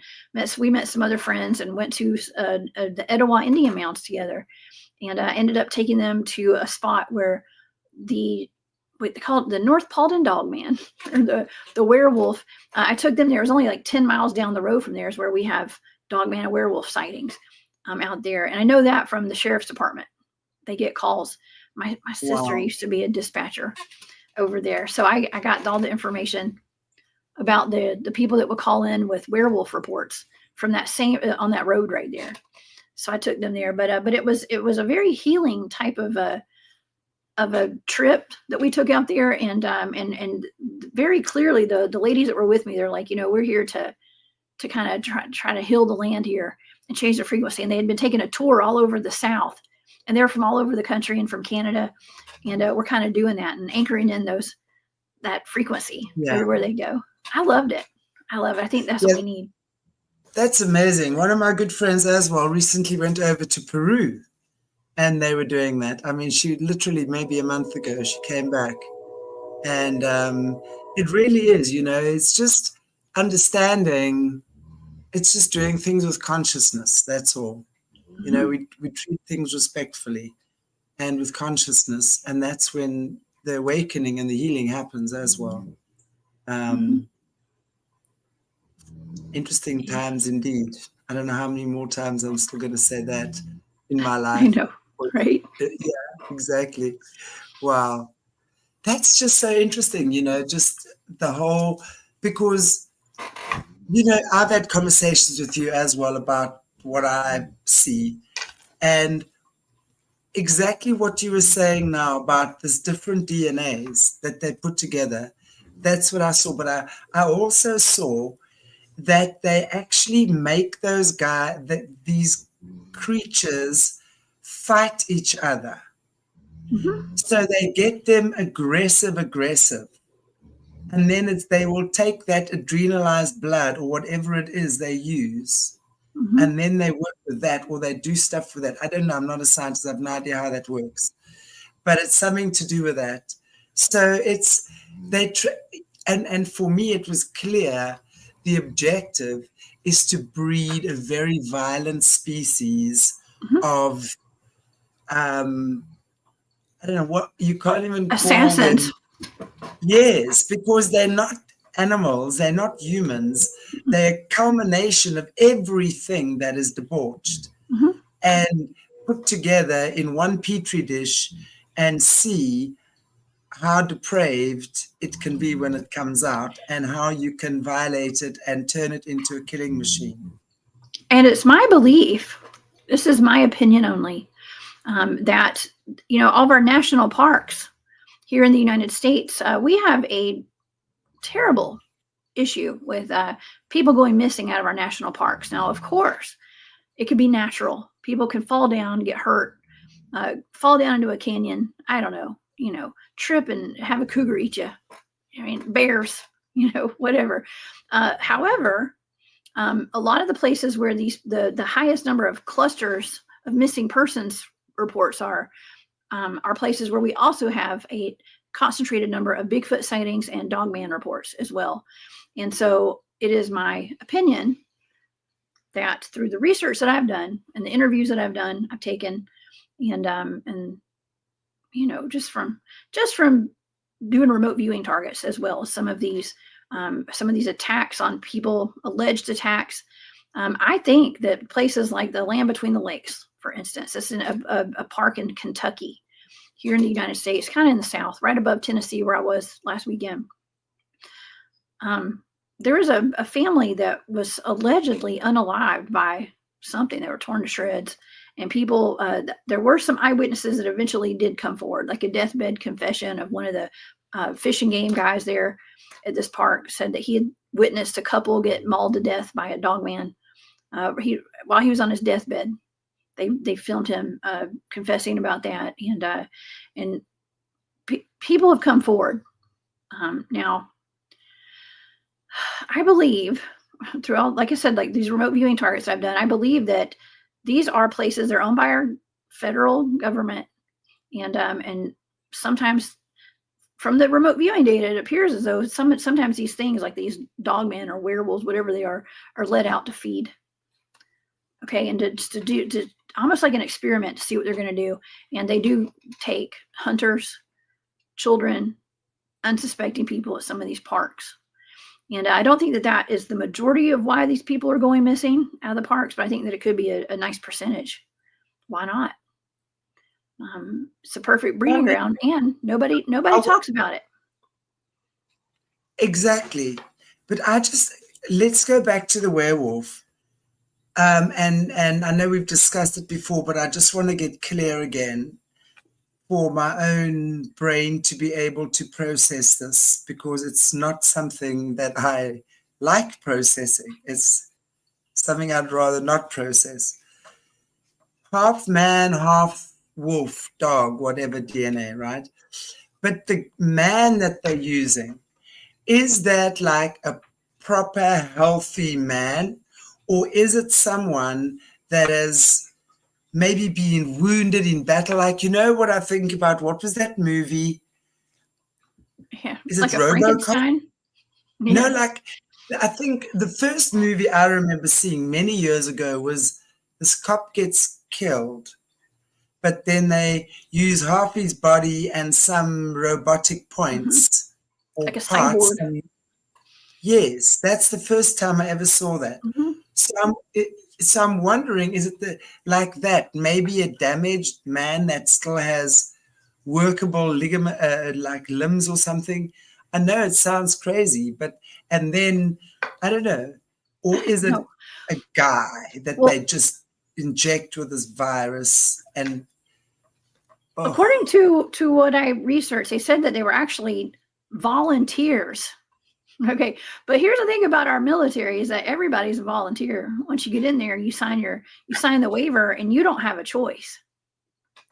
S2: we met some other friends and went to the Etowah Indian mounds together. And I ended up taking them to a spot where they call it the North Paulden Dogman, or the werewolf. I took them there. It was only like 10 miles down the road from there is where we have Dogman and werewolf sightings out there. And I know that from the sheriff's department. They get calls. My sister used to be a dispatcher over there. So I got all the information about the people that would call in with werewolf reports from that on that road right there. So I took them there, but it was a very healing type of a trip that we took out there, and very clearly the ladies that were with me, they're like, we're here to kind of try to heal the land here and change the frequency. And they had been taking a tour all over the South, and they're from all over the country and from Canada, and we're kind of doing that and anchoring in that frequency everywhere they go. I loved it. I think that's what we need.
S1: That's amazing. One of my good friends as well recently went over to Peru, and they were doing that. I mean, she literally maybe a month ago, she came back, and it really is, it's just understanding. It's just doing things with consciousness. That's all. We treat things respectfully and with consciousness, and that's when the awakening and the healing happens as well. Interesting times indeed. I don't know how many more times I'm still going to say that in my life.
S2: I know, right?
S1: Yeah, exactly. Wow. That's just so interesting, just the whole, because, I've had conversations with you as well about what I see, and exactly what you were saying now about this different DNAs that they put together. That's what I saw. But I also saw that they actually make these creatures fight each other. So they get them aggressive, and then they will take that adrenalized blood or whatever it is they use, and then they work with that, or they do stuff with that. I don't know. I'm not a scientist. I have no idea how that works, but it's something to do with that. So and for me, it was clear the objective is to breed a very violent species of, I don't know what you can't even call them.
S2: Assassins.
S1: Yes, because they're not animals, they're not humans. They're a culmination of everything that is debauched and put together in one petri dish and see how depraved it can be when it comes out and how you can violate it and turn it into a killing machine.
S2: And it's my belief, this is my opinion only, that, all of our national parks here in the United States, we have a terrible issue with people going missing out of our national parks. Now, of course, it could be natural. People can fall down, get hurt, fall down into a canyon. I don't know, trip and have a cougar eat you. I mean, bears, whatever. However, a lot of the places where the highest number of clusters of missing persons reports are places where we also have a concentrated number of Bigfoot sightings and Dogman reports as well. And so it is my opinion that through the research that I've done and the interviews that I've taken, and just from doing remote viewing targets, as well as some of these attacks on people, alleged attacks. I think that places like the Land Between the Lakes, for instance, it's in a park in Kentucky, here in the United States, kind of in the South, right above Tennessee, where I was last weekend. There was a family that was allegedly unalived by something. They were torn to shreds. And people, there were some eyewitnesses that eventually did come forward, like a deathbed confession of one of the fishing game guys there at this park, said that he had witnessed a couple get mauled to death by a dogman while he was on his deathbed. They filmed him confessing about that, and people have come forward. Now, I believe through all, like I said, like these remote viewing targets I've done, I believe that these are places they're owned by our federal government, and sometimes from the remote viewing data, it appears as though sometimes these things like these dogmen or werewolves, whatever they are let out to feed. Okay, and to do almost like an experiment to see what they're going to do. And they do take hunters, children, unsuspecting people at some of these parks. And I don't think that is the majority of why these people are going missing out of the parks, but I think that it could be a nice percentage. Why not? It's a perfect breeding ground, and nobody talks about it.
S1: Exactly. But let's go back to the werewolf. And I know we've discussed it before, but I just want to get clear again for my own brain to be able to process this, because it's not something that I like processing. It's something I'd rather not process. Half man, half wolf, dog, whatever DNA, right? But the man that they're using, is that like a proper healthy man, or is it someone that has maybe been wounded in battle? Like, what I think about, what was that movie?
S2: Yeah,
S1: is
S2: like
S1: it
S2: a Frankenstein?
S1: Yeah. No, like I think the first movie I remember seeing many years ago was this cop gets killed, but then they use half his body and some robotic
S2: Mm-hmm.
S1: points or
S2: Like a
S1: parts.
S2: cyborg.
S1: Yes, that's the first time I ever saw that.
S2: Mm-hmm.
S1: So I'm wondering, is it like that? Maybe a damaged man that still has workable ligament, like limbs or something. I know it sounds crazy, and then I don't know. Or is it
S2: No.
S1: a guy that
S2: Well,
S1: they just inject with this virus? And
S2: according to what I researched, they said that they were actually volunteers. Okay, but here's the thing about our military is that everybody's a volunteer. Once you get in there, you sign the waiver, and you don't have a choice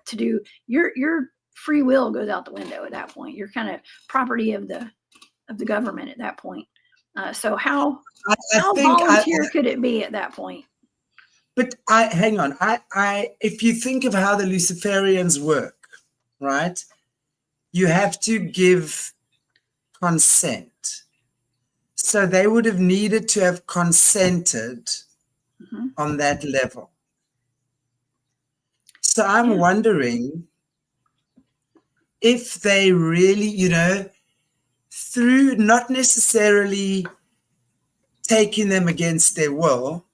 S2: to do your free will goes out the window at that point. You're kind of property of the government at that point. So how volunteer could it be at that point?
S1: But hang on. If you think of how the Luciferians work, right? You have to give consent. So they would have needed to have consented on that level. So I'm wondering if they really, through not necessarily taking them against their will,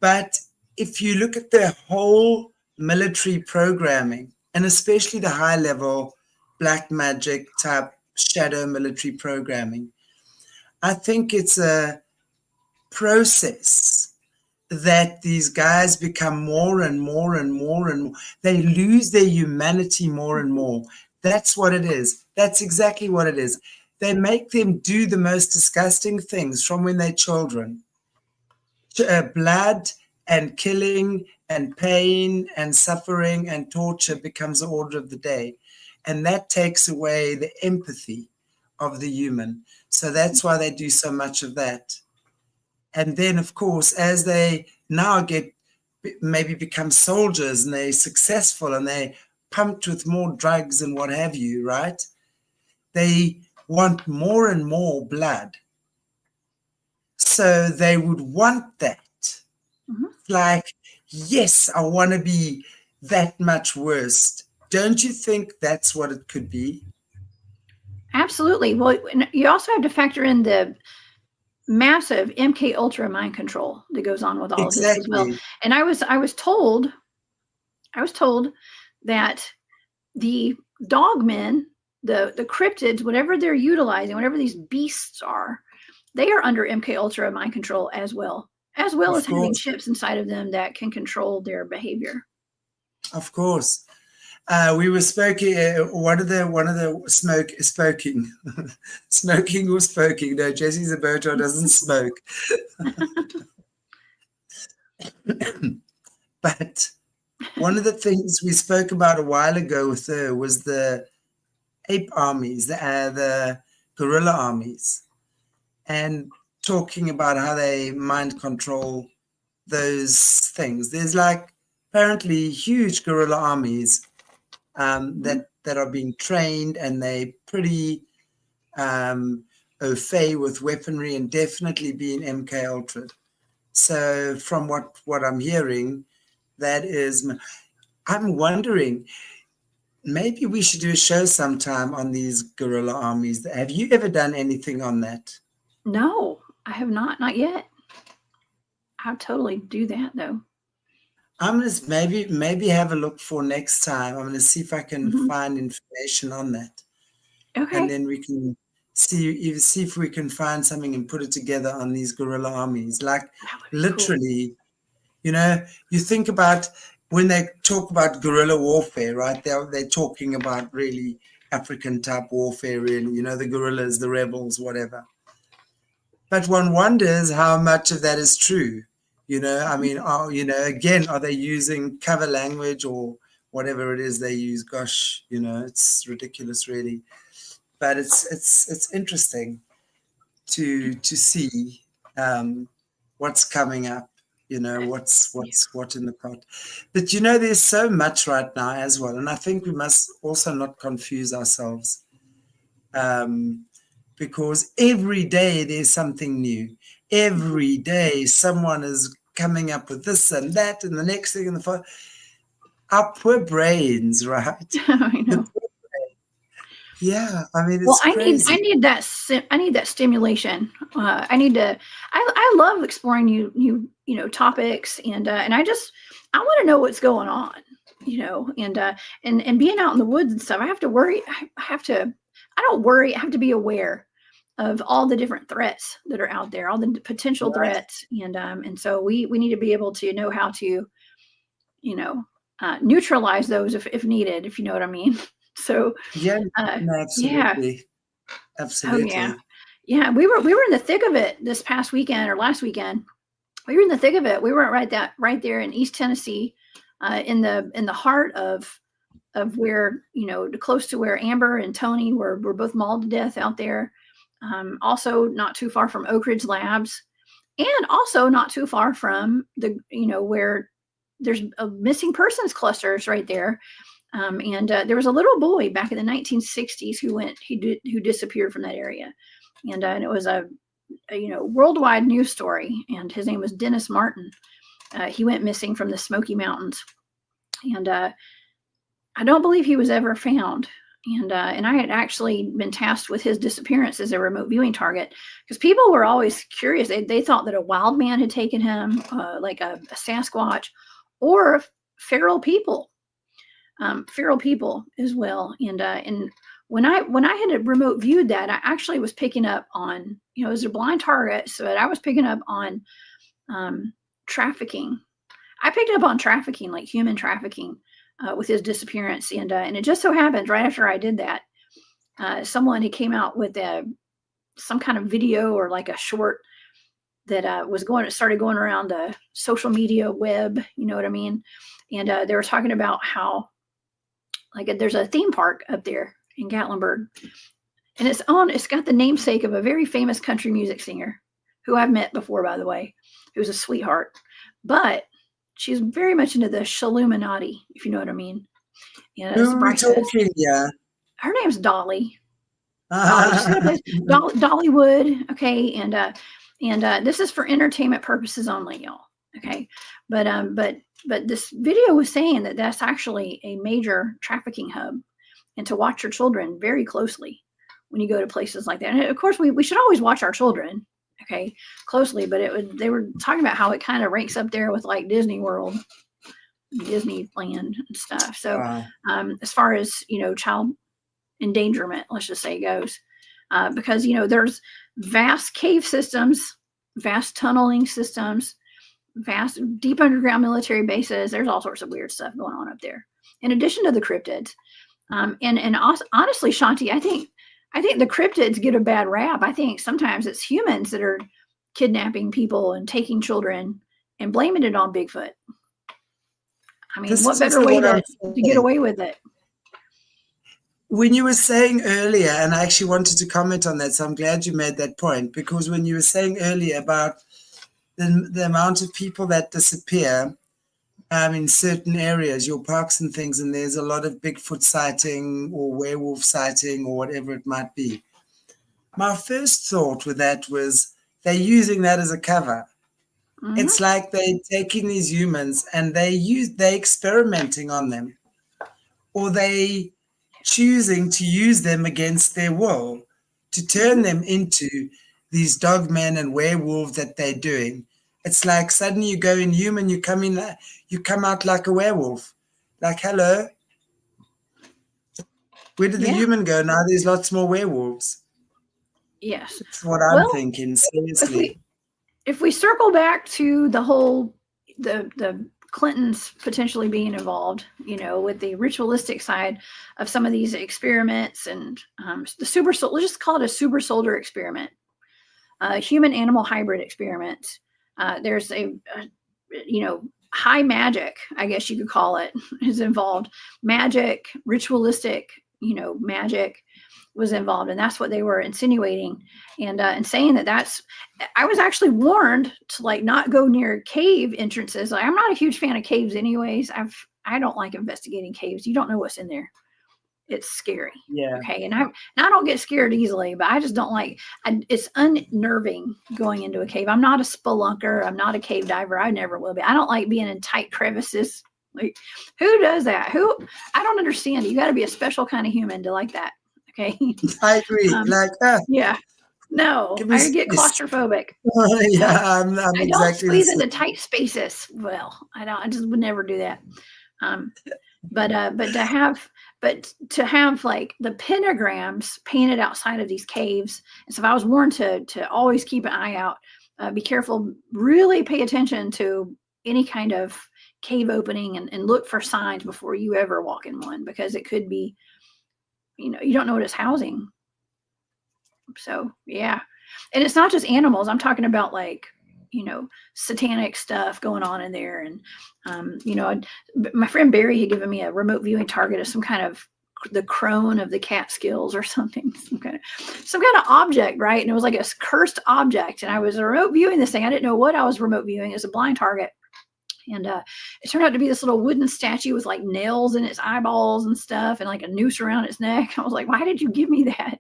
S1: but if you look at their whole military programming, and especially the high level black magic type shadow military programming, I think it's a process that these guys become more and more and more and more. They lose their humanity more and more. That's what it is. That's exactly what it is. They make them do the most disgusting things from when they're children. Blood and killing and pain and suffering and torture becomes the order of the day. And that takes away the empathy of the human. So that's why they do so much of that. And then, of course, as they now maybe become soldiers and they're successful and they're pumped with more drugs and what have you, right? They want more and more blood. So they would want that. Like, yes, I want to be that much worse. Don't you think that's what it could be?
S2: Absolutely. Well, you also have to factor in the massive MK Ultra mind control that goes on with all of this as well. And I was told that the Dogmen, the cryptids, whatever they're utilizing, whatever these beasts are, they are under MK Ultra mind control as well as having chips inside of them that can control their behavior.
S1: Of course. We were smoking. One of the smoking or spoking. No, Jessie Zaberto doesn't smoke. But one of the things we spoke about a while ago with her was the ape armies, the gorilla armies, and talking about how they mind control those things. There's like apparently huge gorilla armies that are being trained, and they pretty au fait with weaponry and definitely being MK Ultra. So from what I'm hearing, that is, I'm wondering, maybe we should do a show sometime on these gorilla armies. Have you ever done anything on that?
S2: No, I have not yet. I'll totally do that though.
S1: I'm going to maybe have a look for next time. I'm going to see if I can find information on that.
S2: Okay.
S1: And then we can see if we can find something and put it together on these gorilla armies. Like literally, cool. You think about when they talk about guerrilla warfare, right? They're talking about really African type warfare, really, the guerrillas, the rebels, whatever. But one wonders how much of that is true. I mean, again, are they using cover language or whatever it is they use? Gosh, it's ridiculous, really. But it's interesting to see what's coming up. What's what in the pot. But there's so much right now as well, and I think we must also not confuse ourselves, because every day there's something new. Every day someone is coming up with this and that and the next thing and our poor brains, right?
S2: I know.
S1: Yeah, I mean,
S2: Well,
S1: it's
S2: I
S1: crazy.
S2: need that I need that stimulation. I need to. I love exploring new topics, and I want to know what's going on, and being out in the woods and stuff. I have to worry. I have to. I don't worry. I have to be aware of all the different threats that are out there, all the potential
S1: Right.
S2: threats, and so we need to be able to know how to, neutralize those if needed, if you know what I mean. So,
S1: Yeah,
S2: uh,
S1: no,
S2: yeah.
S1: absolutely.
S2: Oh yeah.
S1: Absolutely.
S2: Yeah, we were in the thick of it this past weekend or last weekend. We were in the thick of it. We were right there in East Tennessee, in the heart of where, close to where Amber and Tony were both mauled to death out there. Also not too far from Oak Ridge Labs, and also not too far from where there's a missing persons clusters right there. And there was a little boy back in the 1960s who disappeared from that area, and it was a worldwide news story. And his name was Dennis Martin. He went missing from the Smoky Mountains, and I don't believe he was ever found. And I had actually been tasked with his disappearance as a remote viewing target, because people were always curious. They thought that a wild man had taken him, like a Sasquatch, or feral people as well. And when I had remote viewed that, I actually was picking up on, it was a blind target, so I was picking up on trafficking. I picked up on trafficking, like human trafficking, with his disappearance. And it just so happens right after I did that, someone had came out with some kind of video or like a short that started going around the social media web. You know what I mean? And they were talking about how, like, there's a theme park up there in Gatlinburg, and it's got the namesake of a very famous country music singer who I've met before, by the way, who's a sweetheart, but she's very much into the Shilluminati, if you know what I mean. And
S1: Who
S2: as
S1: are we
S2: Bryce says,
S1: talking? Yeah.
S2: her name's Dolly. Dolly, she's got a place, Dollywood. Okay. And this is for entertainment purposes only, y'all. Okay. But this video was saying that that's actually a major trafficking hub, and to watch your children very closely when you go to places like that. And of course, we should always watch our children, okay, closely. But they were talking about how it kind of ranks up there with like Disney World, Disneyland, and stuff. So,
S1: Wow.
S2: as far as child endangerment, let's just say, goes, because there's vast cave systems, vast tunneling systems, vast deep underground military bases. There's all sorts of weird stuff going on up there, in addition to the cryptids. And honestly, Shanti, I think the cryptids get a bad rap. I think sometimes it's humans that are kidnapping people and taking children and blaming it on Bigfoot. I mean,
S1: This
S2: what
S1: is
S2: better
S1: also
S2: way
S1: what I'm
S2: to get
S1: saying.
S2: away with it?
S1: When you were saying earlier, and I actually wanted to comment on that, so I'm glad you made that point, because when you were saying earlier about the amount of people that disappear in certain areas, your parks and things, and there's a lot of Bigfoot sighting or werewolf sighting or whatever it might be. My first thought with that was they're using that as a cover.
S2: Mm-hmm.
S1: It's like they're taking these humans and they're experimenting on them, or they choosing to use them against their will to turn them into these dogmen and werewolves that they're doing. It's like suddenly you go in human, you come out like a werewolf. Like, hello, where did the human go? Now there's lots more werewolves.
S2: Yes.
S1: That's what I'm thinking, seriously.
S2: If we circle back to the whole the Clintons potentially being involved, with the ritualistic side of some of these experiments, and the super soldier, let's just call it a super soldier experiment, human animal hybrid experiment. There's a high magic, I guess you could call it, is involved. Magic, ritualistic, magic was involved, and that's what they were insinuating, and saying that's. I was actually warned to not go near cave entrances. I'm not a huge fan of caves, anyways. I don't like investigating caves. You don't know what's in there. It's scary.
S1: Yeah.
S2: Okay, and I don't get scared easily, but I just don't like. It's unnerving going into a cave. I'm not a spelunker. I'm not a cave diver. I never will be. I don't like being in tight crevices. Like, who does that? I don't understand. You got to be a special kind of human to like that. Okay.
S1: I agree. Like,
S2: Yeah. No,
S1: give me
S2: I get
S1: space.
S2: claustrophobic.
S1: Yeah, I'm
S2: I don't
S1: exactly the
S2: squeeze
S1: same.
S2: into tight spaces. Well, I don't. I just would never do that. But to have like the pentagrams painted outside of these caves, and so if I was warned to always keep an eye out, be careful, really pay attention to any kind of cave opening, and look for signs before you ever walk in one, because it could be, you don't know what it's housing. So yeah, and it's not just animals. I'm talking about like, satanic stuff going on in there. And my friend Barry had given me a remote viewing target of some kind of the crone of the Catskills or something, some kind of object, right? And it was like a cursed object, and I was remote viewing this thing. I didn't know what I was remote viewing as a blind target. And it turned out to be this little wooden statue with like nails in its eyeballs and stuff, and like a noose around its neck. I was like, why did you give me that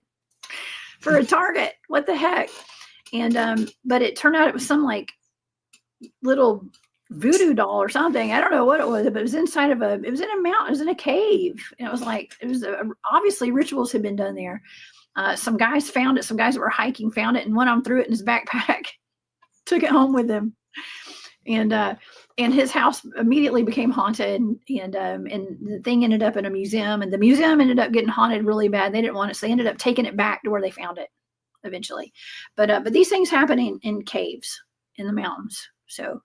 S2: for a target? What the heck? And but it turned out it was some like little voodoo doll or something. I don't know what it was, but it was inside of it was in a mountain, it was in a cave. And it was like, obviously rituals had been done there. Some guys found it. Some guys that were hiking found it, and one of them threw it in his backpack, took it home with him. And his house immediately became haunted, and the thing ended up in a museum, and the museum ended up getting haunted really bad. They didn't want it, so they ended up taking it back to where they found it eventually. But these things happen in caves in the mountains, so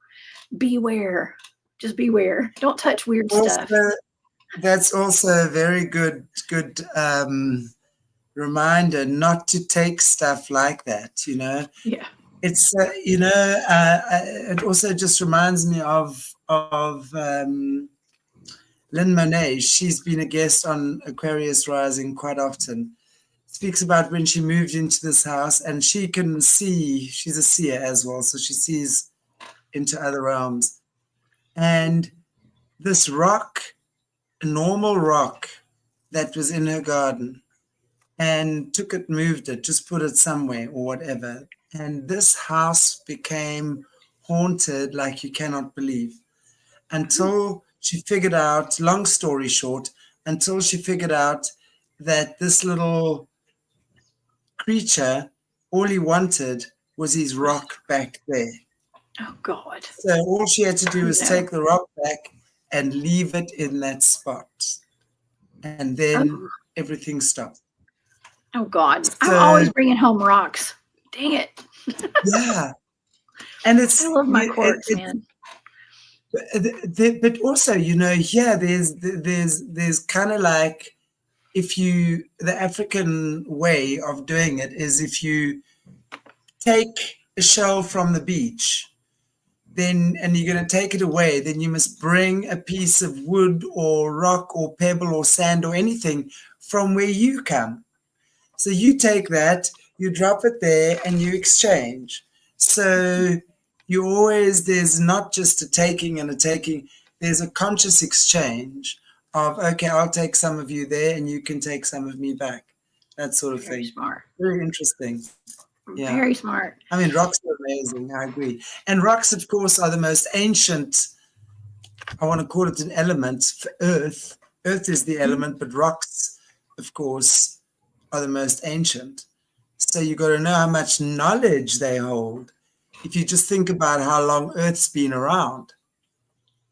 S2: beware. Just beware. Don't touch weird stuff.
S1: That's also a very good reminder not to take stuff like that.
S2: Yeah.
S1: It's it also just reminds me of Lynn Monet. She's been a guest on Aquarius Rising quite often. Speaks about when she moved into this house, and she can see. She's a seer as well, so she sees into other realms. And this rock, a normal rock that was in her garden, and took it, moved it, just put it somewhere or whatever. And this house became haunted like you cannot believe, until she figured out, long story short, until she figured out that this little creature, all he wanted was his rock back there.
S2: Oh, God.
S1: So all she had to do was take the rock back and leave it in that spot. And then everything stopped.
S2: Oh, God. I'm always bringing home rocks. Dang it.
S1: Yeah. And I
S2: love my quartz, man.
S1: But also, here there's kind of like, the African way of doing it is if you take a shell from the beach, and you're going to take it away, then you must bring a piece of wood or rock or pebble or sand or anything from where you come. So you take that, you drop it there, and you exchange. So there's not just a taking and a taking, there's a conscious exchange of, okay, I'll take some of you there and you can take some of me back. That sort of thing.
S2: Smart.
S1: Very interesting. Yeah.
S2: Very smart.
S1: I mean, rocks are amazing. I agree. And rocks, of course, are the most ancient, I want to call it an element for Earth. Earth is the element, but rocks, of course, are the most ancient. So you got to know how much knowledge they hold. If you just think about how long Earth's been around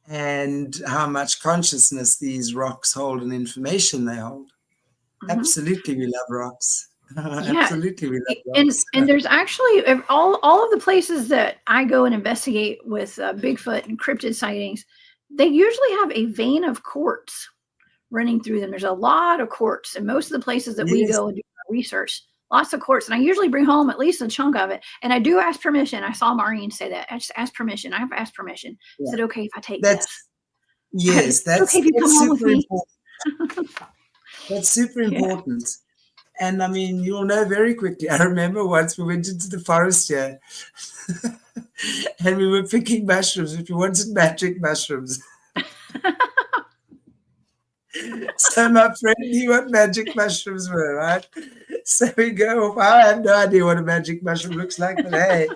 S1: and how much consciousness these rocks hold and information they hold. Absolutely, we love rocks. Absolutely, we love rocks.
S2: And there's actually all of the places that I go and investigate with Bigfoot and cryptid sightings, they usually have a vein of quartz running through them. There's a lot of quartz, and most of the places that we go and do research, lots of quartz. And I usually bring home at least a chunk of it. And I do ask permission. I saw Maureen say that. I just asked permission. I've asked permission. Yeah. Is it okay if I take this?
S1: Yes, that's
S2: okay if you come home with me.
S1: That's super important. And I mean, you'll know very quickly. I remember once we went into the forest here and we were picking mushrooms, but we wanted magic mushrooms. So my friend knew what magic mushrooms were, right? So we go, I have no idea what a magic mushroom looks like, but hey,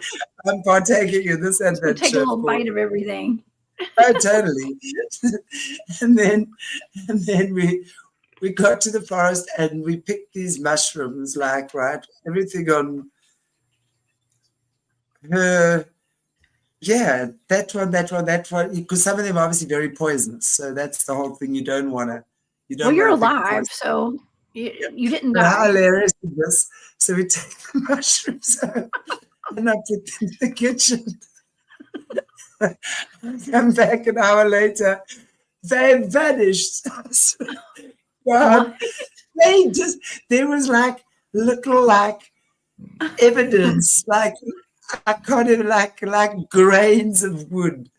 S1: I'm partaking in this adventure.
S2: Take a little bite of everything.
S1: Oh, totally. and then we got to the forest and we picked these mushrooms, like, right, everything on her. Yeah, that one, because some of them are obviously very poisonous. So that's the whole thing. You don't want
S2: Well, you're
S1: to pick the
S2: alive,
S1: poison.
S2: so you didn't
S1: So how
S2: die.
S1: hilarious is this? So we take the mushrooms out and I put them in the kitchen. I come back an hour later, they vanished. God, there was like little like evidence, like I can't even like grains of wood.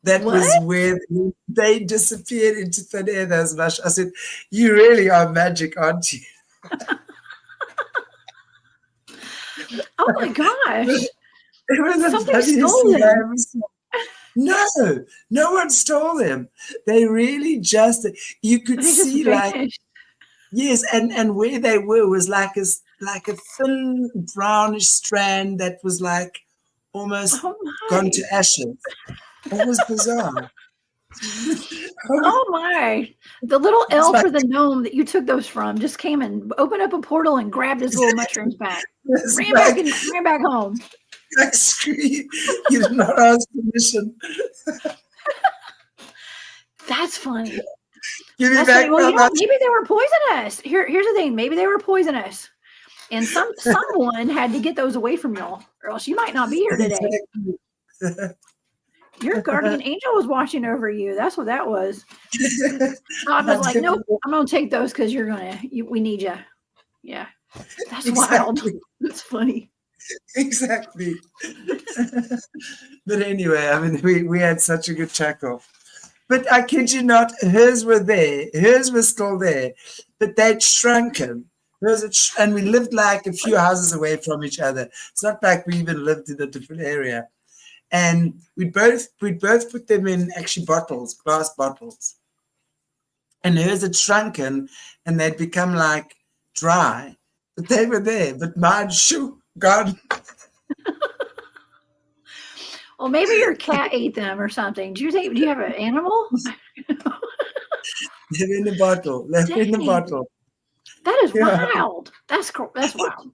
S1: That
S2: What?
S1: was where they disappeared into thin air. Those mushrooms. I said, "You really are magic, aren't you?"
S2: Oh my gosh!
S1: It was the
S2: Somebody
S1: funniest
S2: stole
S1: thing I
S2: them.
S1: ever saw. No one stole them. They really just, you could
S2: They just
S1: see like,
S2: vanished.
S1: yes, and where they were was like a thin brownish strand that was like almost
S2: Oh
S1: gone
S2: my!
S1: to ashes. It was bizarre.
S2: Oh my! The little
S1: It's
S2: elf
S1: like,
S2: or the gnome that you took those from just came and opened up a portal and grabbed his little mushrooms back.
S1: it's
S2: Ran back home.
S1: like screw you. You did not ask permission.
S2: That's funny.
S1: Give me
S2: That's
S1: back
S2: funny. Well,
S1: my
S2: you know,
S1: mushroom.
S2: maybe they were poisonous. Here's the thing. Maybe they were poisonous, and someone had to get those away from y'all, or else you might not be here today.
S1: Exactly.
S2: Your guardian angel was watching over you. That's what that was. God was like, nope, I'm gonna take those because we need you. Yeah, that's wild. That's funny.
S1: Exactly. But anyway, I mean, we had such a good chuckle. But I kid you not, hers were there. Hers were still there, but they'd shrunken. And we lived like a few houses away from each other. It's not like we even lived in a different area. And we'd both put them in actually bottles, glass bottles. And hers had shrunken, and they'd become like dry. But they were there. But mine, shoo, gone.
S2: Well, maybe your cat ate them or something. Do you have an animal?
S1: They're in the bottle. They're in the
S2: Dang.
S1: bottle.
S2: That is
S1: Yeah.
S2: wild. That's wild.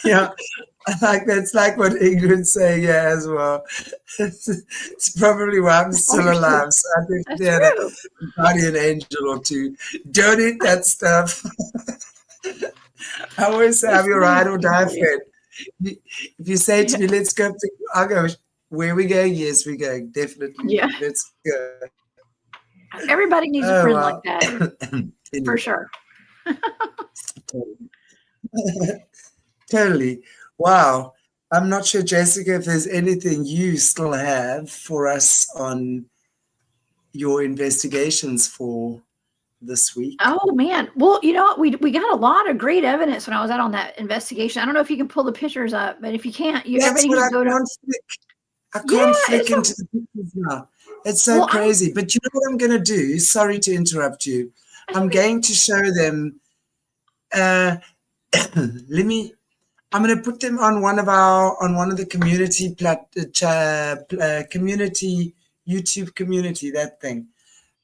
S1: Yeah, that's like what Ingrid's saying, yeah, as well. It's probably why I'm still alive. So I think
S2: That's
S1: they had a
S2: true.
S1: guardian angel or two. Don't eat that stuff. I always say I'm your ride or die friend. If you say to me, let's go, I'll go, where we go? Yes, we go. Definitely.
S2: Yeah.
S1: Let's go.
S2: Everybody needs a friend like that.
S1: Anyway.
S2: For sure.
S1: Totally. Wow. I'm not sure, Jessica, if there's anything you still have for us on your investigations for this week.
S2: Oh man. Well, you know what? We got a lot of great evidence when I was out on that investigation. I don't know if you can pull the pictures up, but if you can't, everybody can go to.
S1: I can't flick into the pictures now. It's so crazy. But you know what I'm going to do? Sorry to interrupt you. I'm going to show them. I'm going to put them on one of the community community YouTube community, that thing,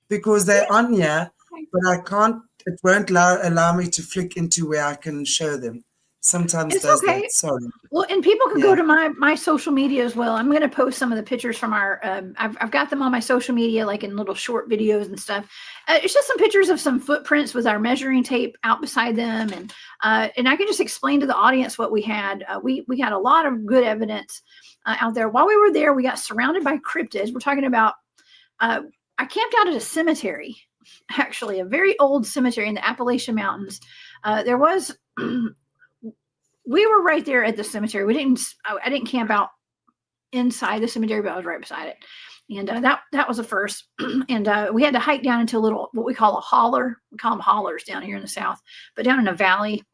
S1: because they're on here, but I can't. It won't allow me to flick into where I can show them. Sometimes
S2: it's
S1: does
S2: okay.
S1: that. Sorry.
S2: Well, and people can go to my social media as well. I'm going to post some of the pictures from our. I've got them on my social media, like in little short videos and stuff. It's just some pictures of some footprints with our measuring tape out beside them, and I can just explain to the audience what we had. We had a lot of good evidence out there. While we were there, we got surrounded by cryptids. We're talking about. I camped out at a cemetery, actually, a very old cemetery in the Appalachian Mountains. There was. We were right there at the cemetery. I didn't camp out inside the cemetery, but I was right beside it. And that was a first. And we had to hike down into a little, what we call a holler. We call them hollers down here in the South, but down in a valley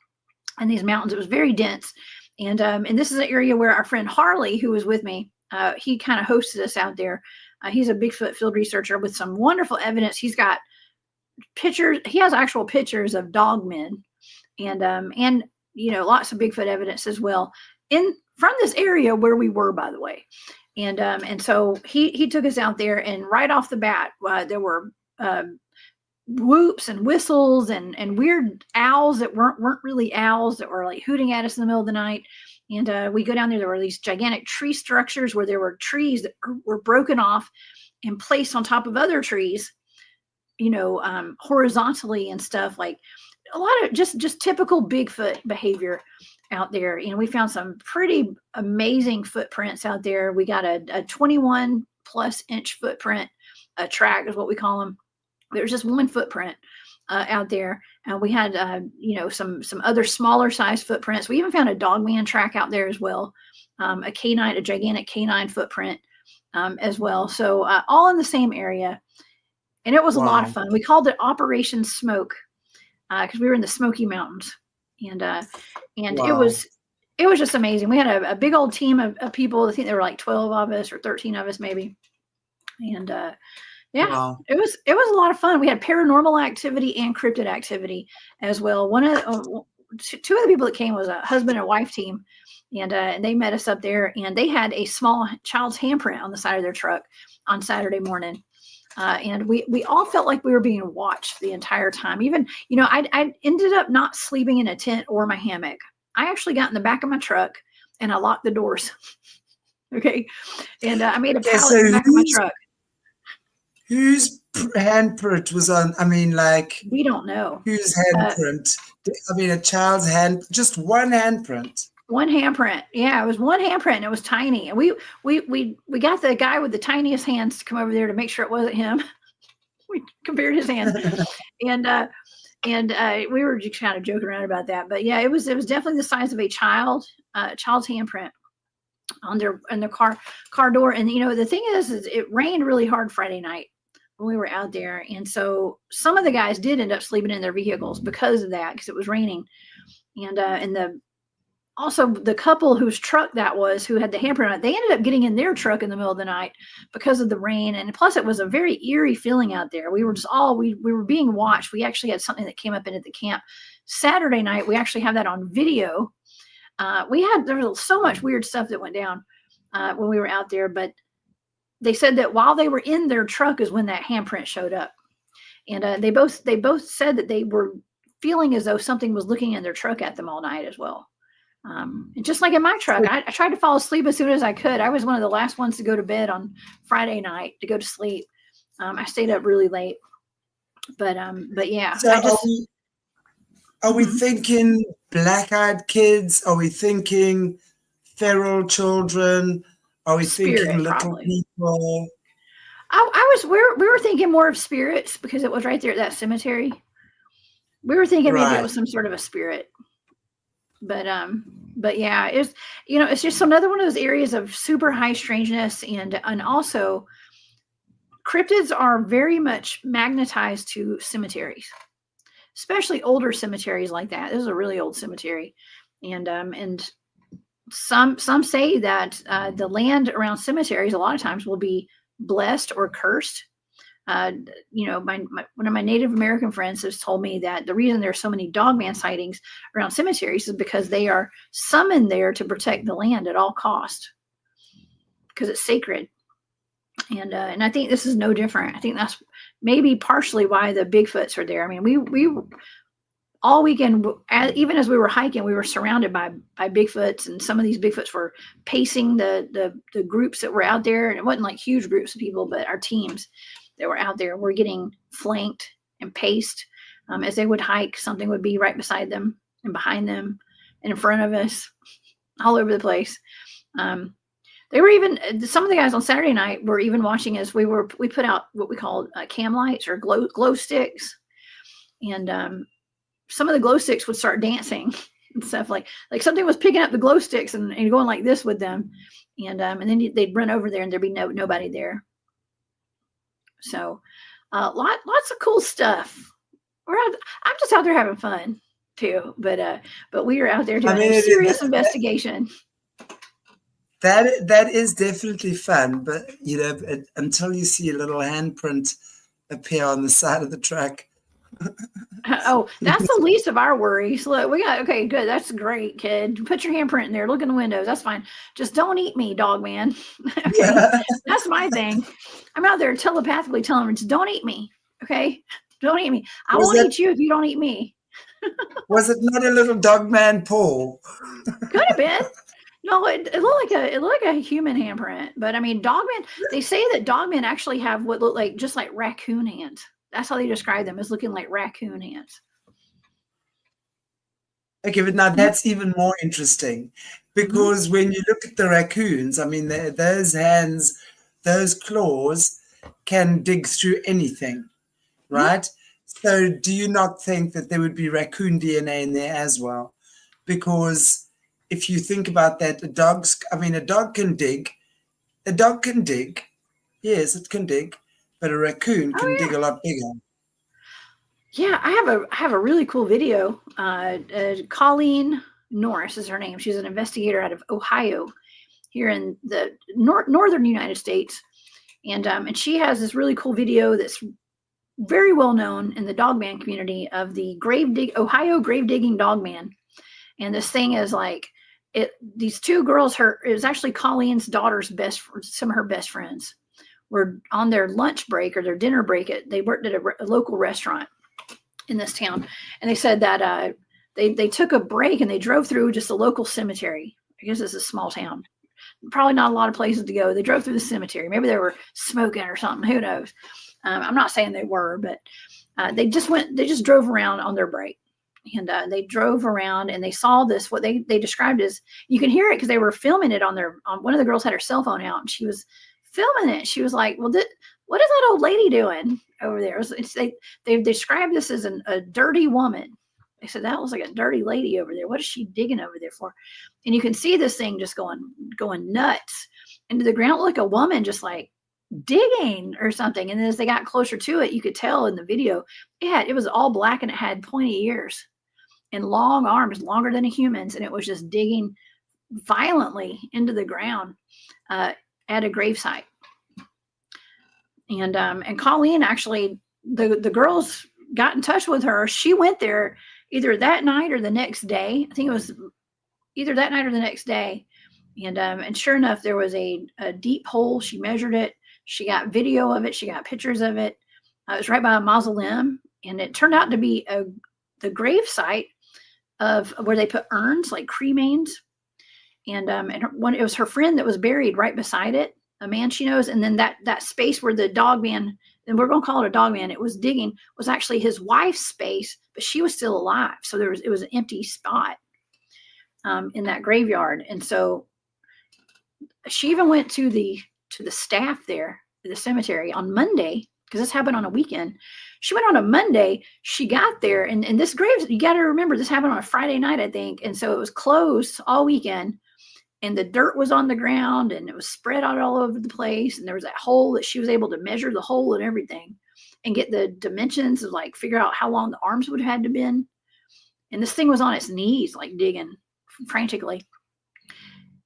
S2: in these mountains. It was very dense. And this is an area where our friend Harley, who was with me, he kind of hosted us out there. He's a Bigfoot field researcher with some wonderful evidence. He's got pictures. He has actual pictures of dogmen and lots of Bigfoot evidence as well from this area where we were, by the way. And so he took us out there, and right off the bat, there were whoops and whistles and weird owls that weren't really owls, that were like hooting at us in the middle of the night. And we go down there. There were these gigantic tree structures where there were trees that were broken off and placed on top of other trees, horizontally and stuff, like a lot of just typical Bigfoot behavior out there. We found some pretty amazing footprints out there. We got a 21 plus inch footprint, a track is what we call them. There's just one footprint out there. And we had, some other smaller size footprints. We even found a Dogman track out there as well. A gigantic canine footprint as well. So all in the same area. And it was a lot of fun. We called it Operation Smoke because we were in the Smoky Mountains. And it was just amazing. We had a big old team of people. I think there were like 12 of us or 13 of us maybe. And it was a lot of fun. We had paranormal activity and cryptid activity as well. Two of the people that came was a husband and wife team, and they met us up there, and they had a small child's handprint on the side of their truck on Saturday morning. And we all felt like we were being watched the entire time. Even, I ended up not sleeping in a tent or my hammock. I actually got in the back of my truck and I locked the doors. Okay. And I made a pallet in the back of my truck.
S1: Whose handprint was on?
S2: We don't know.
S1: Whose handprint? A child's hand, just one handprint.
S2: One handprint. Yeah, it was one handprint. It was tiny. And we got the guy with the tiniest hands to come over there to make sure it wasn't him. We compared his hands. and we were just kind of joking around about that. But yeah, it was definitely the size of a child's handprint on their car door. And the thing is it rained really hard Friday night when we were out there. And so some of the guys did end up sleeping in their vehicles because of that, because it was raining. And also the couple whose truck that was, who had the handprint on it, they ended up getting in their truck in the middle of the night because of the rain. And plus it was a very eerie feeling out there. We were just we were being watched. We actually had something that came up into the camp Saturday night. We actually have that on video. There was so much weird stuff that went down when we were out there, but they said that while they were in their truck is when that handprint showed up. And they both said that they were feeling as though something was looking in their truck at them all night as well. And just like in my truck, I tried to fall asleep as soon as I could. I was one of the last ones to go to bed on Friday night to go to sleep. I stayed up really late, but yeah.
S1: So are we thinking black-eyed kids? Are we thinking feral children? Are we thinking little
S2: probably.
S1: people?
S2: We were thinking more of spirits because it was right there at that cemetery. We were thinking maybe it was some sort of a spirit. But yeah, it's just another one of those areas of super high strangeness, and also cryptids are very much magnetized to cemeteries, especially older cemeteries like that. This is a really old cemetery, and some say that the land around cemeteries a lot of times will be blessed or cursed. One of my Native American friends has told me that the reason there's so many Dogman sightings around cemeteries is because they are summoned there to protect the land at all cost, because it's sacred. And I think this is no different. I think that's maybe partially why the Bigfoots are there. I mean, we all weekend, even as we were hiking, we were surrounded by Bigfoots, and some of these Bigfoots were pacing the groups that were out there. And it wasn't like huge groups of people, but our teams that were out there were getting flanked and paced as they would hike. Something would be right beside them and behind them and in front of us, all over the place. They were even, some of the guys on Saturday night were even watching as we put out what we called cam lights or glow sticks. And some of the glow sticks would start dancing and stuff, like something was picking up the glow sticks and going like this with them. And then they'd run over there and there'd be nobody there. So lots of cool stuff. I'm just out there having fun too, but we are out there doing a serious investigation.
S1: That is definitely fun, but until you see a little handprint appear on the side of the truck,
S2: Oh, that's the least of our worries. Look, okay, good. That's great, kid. Put your handprint in there. Look in the windows. That's fine. Just don't eat me, dog man. Okay.
S1: Yeah.
S2: That's my thing. I'm out there telepathically telling them, just don't eat me. Okay. Don't eat me. I won't eat you if you don't eat me.
S1: Was it not a little Dogman paw?
S2: Could have been. No, it looked like a human handprint. But I mean, Dogman, they say that Dogmen actually have what look like just like raccoon hands. That's how they describe them, as looking like raccoon hands.
S1: Okay, but now that's even more interesting, because when you look at the raccoons, I mean, those hands, those claws can dig through anything, right? So do you not think that there would be raccoon DNA in there as well? Because if you think about that, a dog can dig. A dog can dig. Yes, it can dig, but a raccoon can dig a lot bigger.
S2: Yeah, I have a really cool video. Colleen Norris is her name. She's an investigator out of Ohio, here in the northern United States, and she has this really cool video that's very well known in the dogman community of the Ohio grave digging dogman. And this thing is like these two girls. It was actually Colleen's daughter's some of her best friends were on their lunch break or their dinner break. They worked at a local restaurant in this town, and they said that they took a break and they drove through just a local cemetery. I guess it's a small town, probably not a lot of places to go. They drove through the cemetery. Maybe they were smoking or something. Who knows? I'm not saying they were, but they just drove around on their break, and they drove around and they saw this. What they described as, you can hear it because they were filming it on one of the girls had her cell phone out and she was filming it. She was like, well, what is that old lady doing over there? They described this as a dirty woman. They said that was like a dirty lady over there. What is she digging over there for? And you can see this thing just going nuts into the ground, like a woman just like digging or something. And then as they got closer to it, you could tell in the video, it was all black and it had pointy ears and long arms, longer than a human's, and it was just digging violently into the ground at a gravesite. And Colleen, actually, the girls got in touch with her. She went there either that night or the next day. I think it was either that night or the next day. And sure enough, there was a deep hole. She measured it. She got video of it. She got pictures of it. It was right by a mausoleum, and it turned out to be the grave site of where they put urns, like cremains. And it was her friend that was buried right beside it, a man she knows. And then that space where the dogman, and we're going to call it a dogman, it was digging, was actually his wife's space, but she was still alive. So it was an empty spot in that graveyard. And so she even went to the staff there at the cemetery on Monday, because this happened on a weekend. She went on a Monday. She got there, and this grave, you got to remember, this happened on a Friday night, I think. And so it was closed all weekend, and the dirt was on the ground, and it was spread out all over the place. And there was that hole that she was able to measure the hole and everything and get the dimensions of, like, figure out how long the arms would have had to been. And this thing was on its knees, like digging frantically.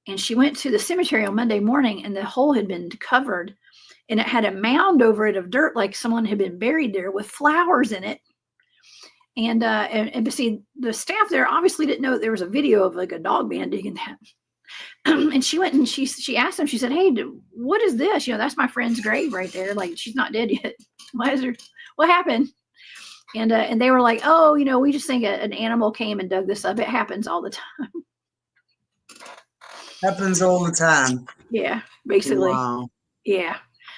S2: And she went to the cemetery on Monday morning, and the hole had been covered, and it had a mound over it of dirt, like someone had been buried there with flowers in it. And see, the staff there obviously didn't know that there was a video of like a dog man digging that. And she went and she asked them, she said, hey, what is this? That's my friend's grave right there. Like, she's not dead yet. What happened? And they were like, oh, we just think an animal came and dug this up. It happens all the time.
S1: Happens all the time.
S2: Yeah, basically.
S1: Wow.
S2: Yeah.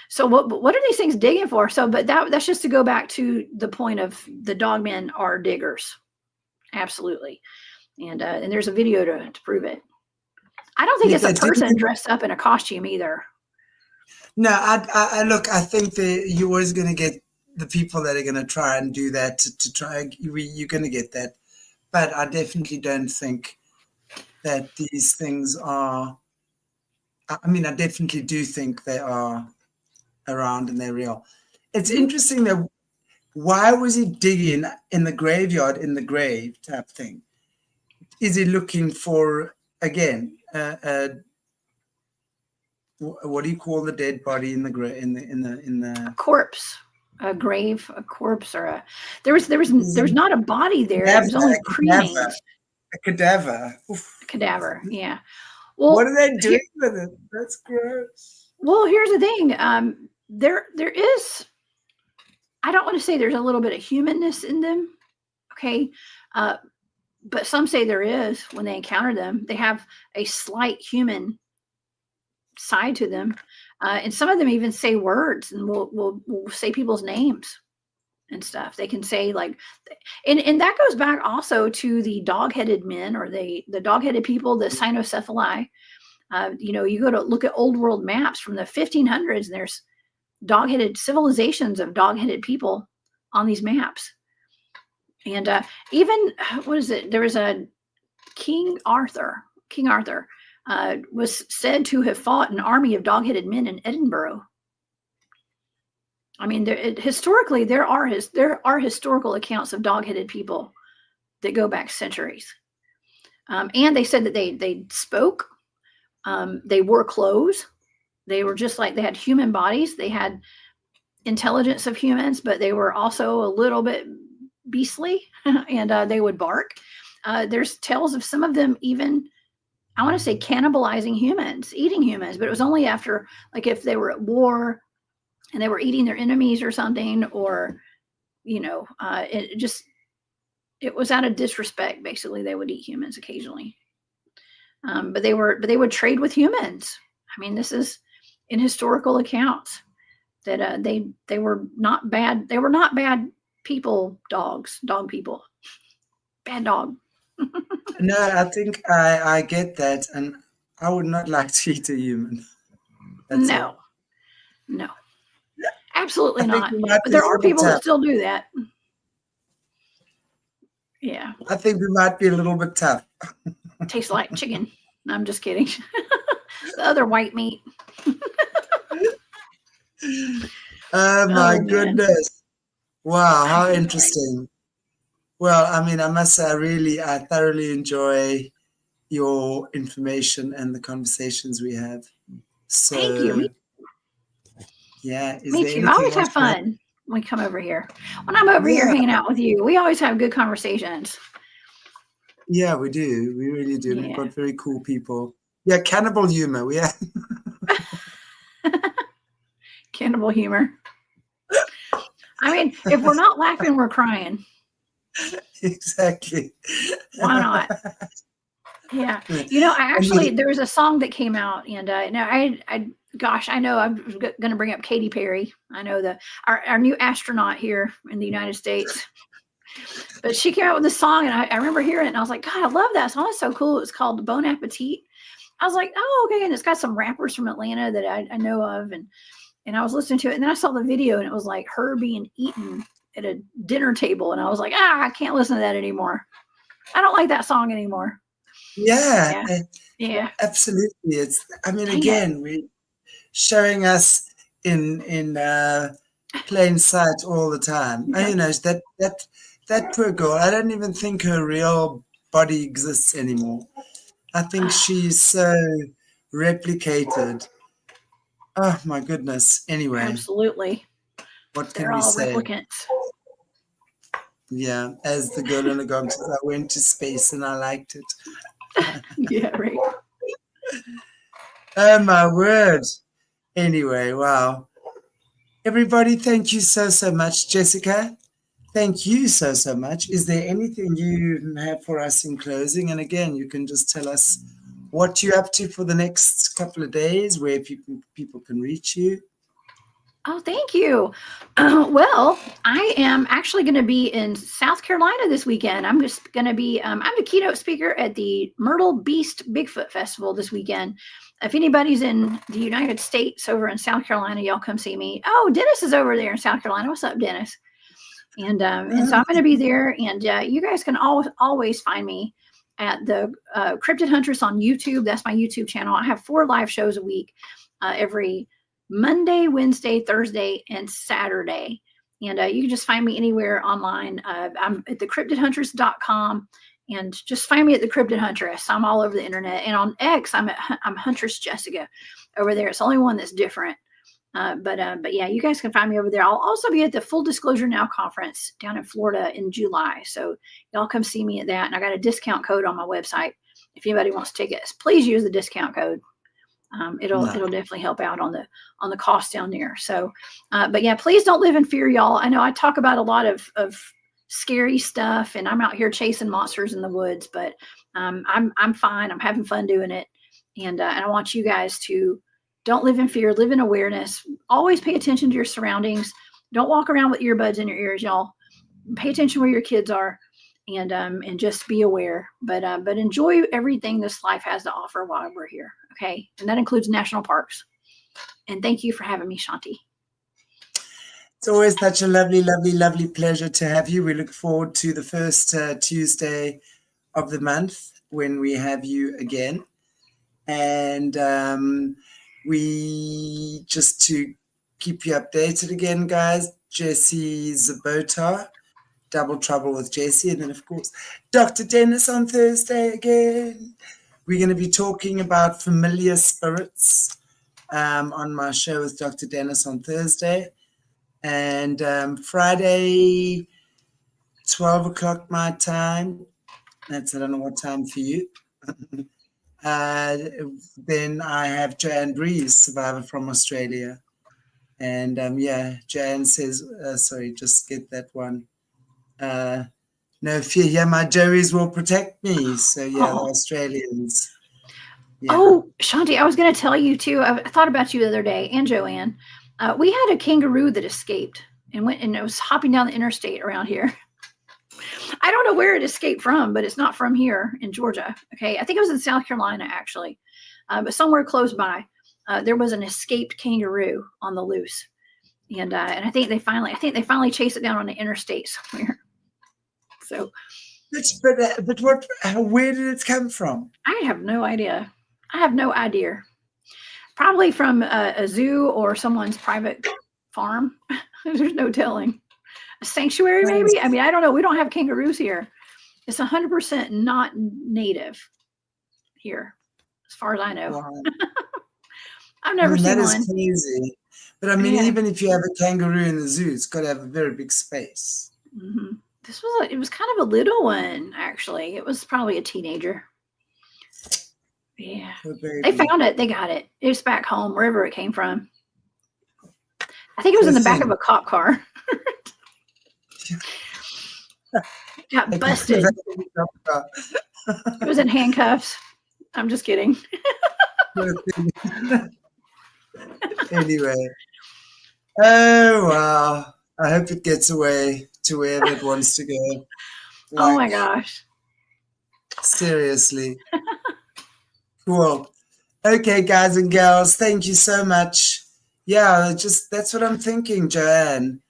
S2: So what are these things digging for? So, but that's just to go back to the point of the dogmen are diggers. Absolutely. And there's a video to prove it. I don't think it's a person dressed up in a costume either.
S1: No, I look, I think that you're always going to get the people that are going to try and do that to try. You're going to get that. But I definitely don't think that these things are, I mean, I definitely do think they are around and they're real. It's interesting that why was he digging in the graveyard, in the grave type thing? Is he looking for, again, what do you call the dead body in the
S2: corpse? a grave, a corpse, or a there was not a body there. It was
S1: Cadaver,
S2: only
S1: a cadaver,
S2: cremains.
S1: a cadaver. Oof.
S2: A cadaver. Yeah.
S1: What
S2: Well,
S1: are they doing with it? That's gross.
S2: well, here's the thing. There is. I don't want to say there's a little bit of humanness in them. Okay. But some say there is when they encounter them. They have a slight human side to them, and some of them even say words and will say people's names and stuff. They can say like, and that goes back also to the dog-headed men or the dog-headed people, the cynocephali. You go to look at old world maps from the 1500s, and there's dog-headed civilizations of dog-headed people on these maps. And even, what is it? There was a King Arthur was said to have fought an army of dog-headed men in Edinburgh. I mean, historically, there are historical accounts of dog-headed people that go back centuries. And they said that they spoke, they wore clothes. They were just like, they had human bodies. They had intelligence of humans, but they were also a little bit beastly, and they would bark. There's tales of some of them even, I want to say, cannibalizing humans, eating humans, but it was only after, like, if they were at war and they were eating their enemies or something, or, it was out of disrespect. Basically, they would eat humans occasionally. But they would trade with humans. I mean, this is in historical accounts that they were not bad. They were not bad people, dog people, bad dog.
S1: No, I think I get that, and I would not like to eat a human. That's
S2: no,
S1: it.
S2: no, absolutely
S1: I think
S2: not.
S1: we might
S2: But
S1: be a
S2: there are
S1: little bit
S2: people that
S1: tough.
S2: still do that. Yeah,
S1: I think we might be a little bit tough.
S2: tastes like chicken. I'm just kidding. The other white meat.
S1: Oh my
S2: man.
S1: goodness. Wow, how interesting. Well, I mean, I must say, I thoroughly enjoy your information and the conversations we have. So,
S2: Thank you.
S1: yeah, is
S2: Me
S1: there
S2: too. I
S1: anything
S2: always
S1: else
S2: have fun when we come over here. When I'm over here hanging out with you, we always have good conversations.
S1: Yeah, we do. We really do. We've
S2: Yeah.
S1: got very cool people. Yeah, cannibal humor. We have.
S2: Cannibal humor. I mean, if we're not laughing, we're crying.
S1: Exactly.
S2: Why not? Yeah. There was a song that came out, and gosh, I know I'm going to bring up Katy Perry. I know our new astronaut here in the United States. But she came out with this song, and I remember hearing it, and I was like, God, I love that song. It's so cool. It's called Bon Appetit. I was like, oh, okay. And it's got some rappers from Atlanta that I know of, and I was listening to it, and then I saw the video, and it was like her being eaten at a dinner table, and I was like, I can't listen to that anymore. I don't like that song anymore.
S1: Yeah. Absolutely. We're showing us in plain sight all the time.
S2: Yeah.
S1: That poor girl, I don't even think her real body exists anymore. I think she's so replicated. Oh my goodness. Anyway.
S2: Absolutely.
S1: What
S2: They're
S1: can we
S2: all
S1: say?
S2: replicants.
S1: Yeah, as the girl in the gong says, I went to space and I liked it.
S2: Yeah, right.
S1: Oh my word. Anyway, wow. Everybody, thank you so much. Jessica, thank you so much. Is there anything you have for us in closing? And again, you can just tell us what you're up to for the next couple of days, where people can reach you.
S2: Oh, thank you. Well, I am actually going to be in South Carolina this weekend. I'm just going to be, I'm the keynote speaker at the Myrtle Beast Bigfoot Festival this weekend. If anybody's in the United States over in South Carolina, y'all come see me. Oh, Dennis is over there in South Carolina. What's up, Dennis? And so I'm going to be there, and you guys can always find me at the Cryptid Huntress on YouTube. That's my YouTube channel. I have 4 live shows a week, every Monday, Wednesday, Thursday, and Saturday. And you can just find me anywhere online. I'm at thecryptidhuntress.com, and just find me at the Cryptid Huntress. I'm all over the internet. And on X, I'm Huntress Jessica over there. It's the only one that's different. But yeah, you guys can find me over there. I'll also be at the Full Disclosure Now conference down in Florida in July. So y'all come see me at that. And I got a discount code on my website. If anybody wants tickets, please use the discount code. It'll definitely help out on the cost down there. So, but yeah, please don't live in fear, y'all. I know I talk about a lot of scary stuff, and I'm out here chasing monsters in the woods, but I'm fine. I'm having fun doing it, and I want you guys to don't live in fear. Live in awareness. Always pay attention to your surroundings. Don't walk around with earbuds in your ears, y'all. Pay attention where your kids are, and just be aware. But enjoy everything this life has to offer while we're here. Okay, and that includes national parks. And thank you for having me, Shanti.
S1: It's always such a lovely, lovely, lovely pleasure to have you. We look forward to the first Tuesday of the month when we have you again. And we, just to keep you updated again, guys, Jesse Zabota, Double Trouble with Jesse. And then, of course, Dr. Dennis on Thursday again. We're going to be talking about familiar spirits on my show with Dr. Dennis on Thursday. And Friday, 12 o'clock my time. That's, I don't know what time for you. Then I have Joanne Breeze, survivor from Australia. And yeah, Joanne says, sorry, just get that one. No fear, yeah, my Joeys will protect me. So yeah, the Australians. Yeah.
S2: Oh, Shanti, I was going to tell you too. I thought about you the other day, and Joanne. We had a kangaroo that escaped and it was hopping down the interstate around here. I don't know where it escaped from, but it's not from here in Georgia. Okay, I think it was in South Carolina actually, but somewhere close by. There was an escaped kangaroo on the loose, and I think they finally chased it down on the interstate somewhere. So,
S1: but what? Where did it come from?
S2: I have no idea. Probably from a zoo or someone's private farm. There's no telling. A sanctuary, maybe? I mean, I don't know. We don't have kangaroos here. It's 100% not native here, as far as I know.
S1: Wow.
S2: I've never seen one.
S1: That is crazy. But I mean, even if you have a kangaroo in the zoo, it's got to have a very big space.
S2: Mm-hmm. It was kind of a little one, actually. It was probably a teenager. Yeah. They found it. They got it. It's back home, wherever it came from. I think it was in the back of a cop car. Got busted. It was in handcuffs. I'm just kidding.
S1: Anyway. Oh, wow. I hope it gets away to wherever it wants to go.
S2: Oh, my gosh.
S1: Seriously. Cool. Okay, guys and girls, thank you so much. Yeah, that's what I'm thinking, Joanne.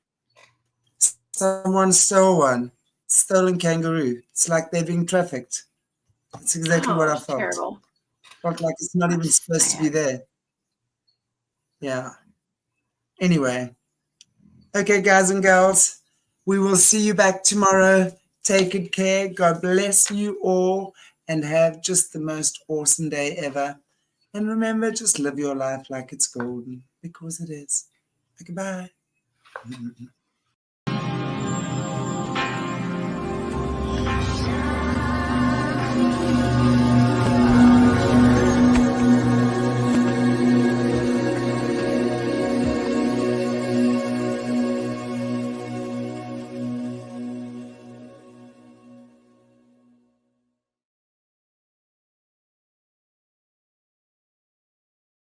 S1: Someone stole one. Stolen kangaroo. It's like they're being trafficked. That's exactly what I felt.
S2: Terrible.
S1: Felt like it's not even supposed to be there. Yeah. Anyway. Okay, guys and girls, we will see you back tomorrow. Take good care. God bless you all and have just the most awesome day ever. And remember, just live your life like it's golden, because it is. Goodbye.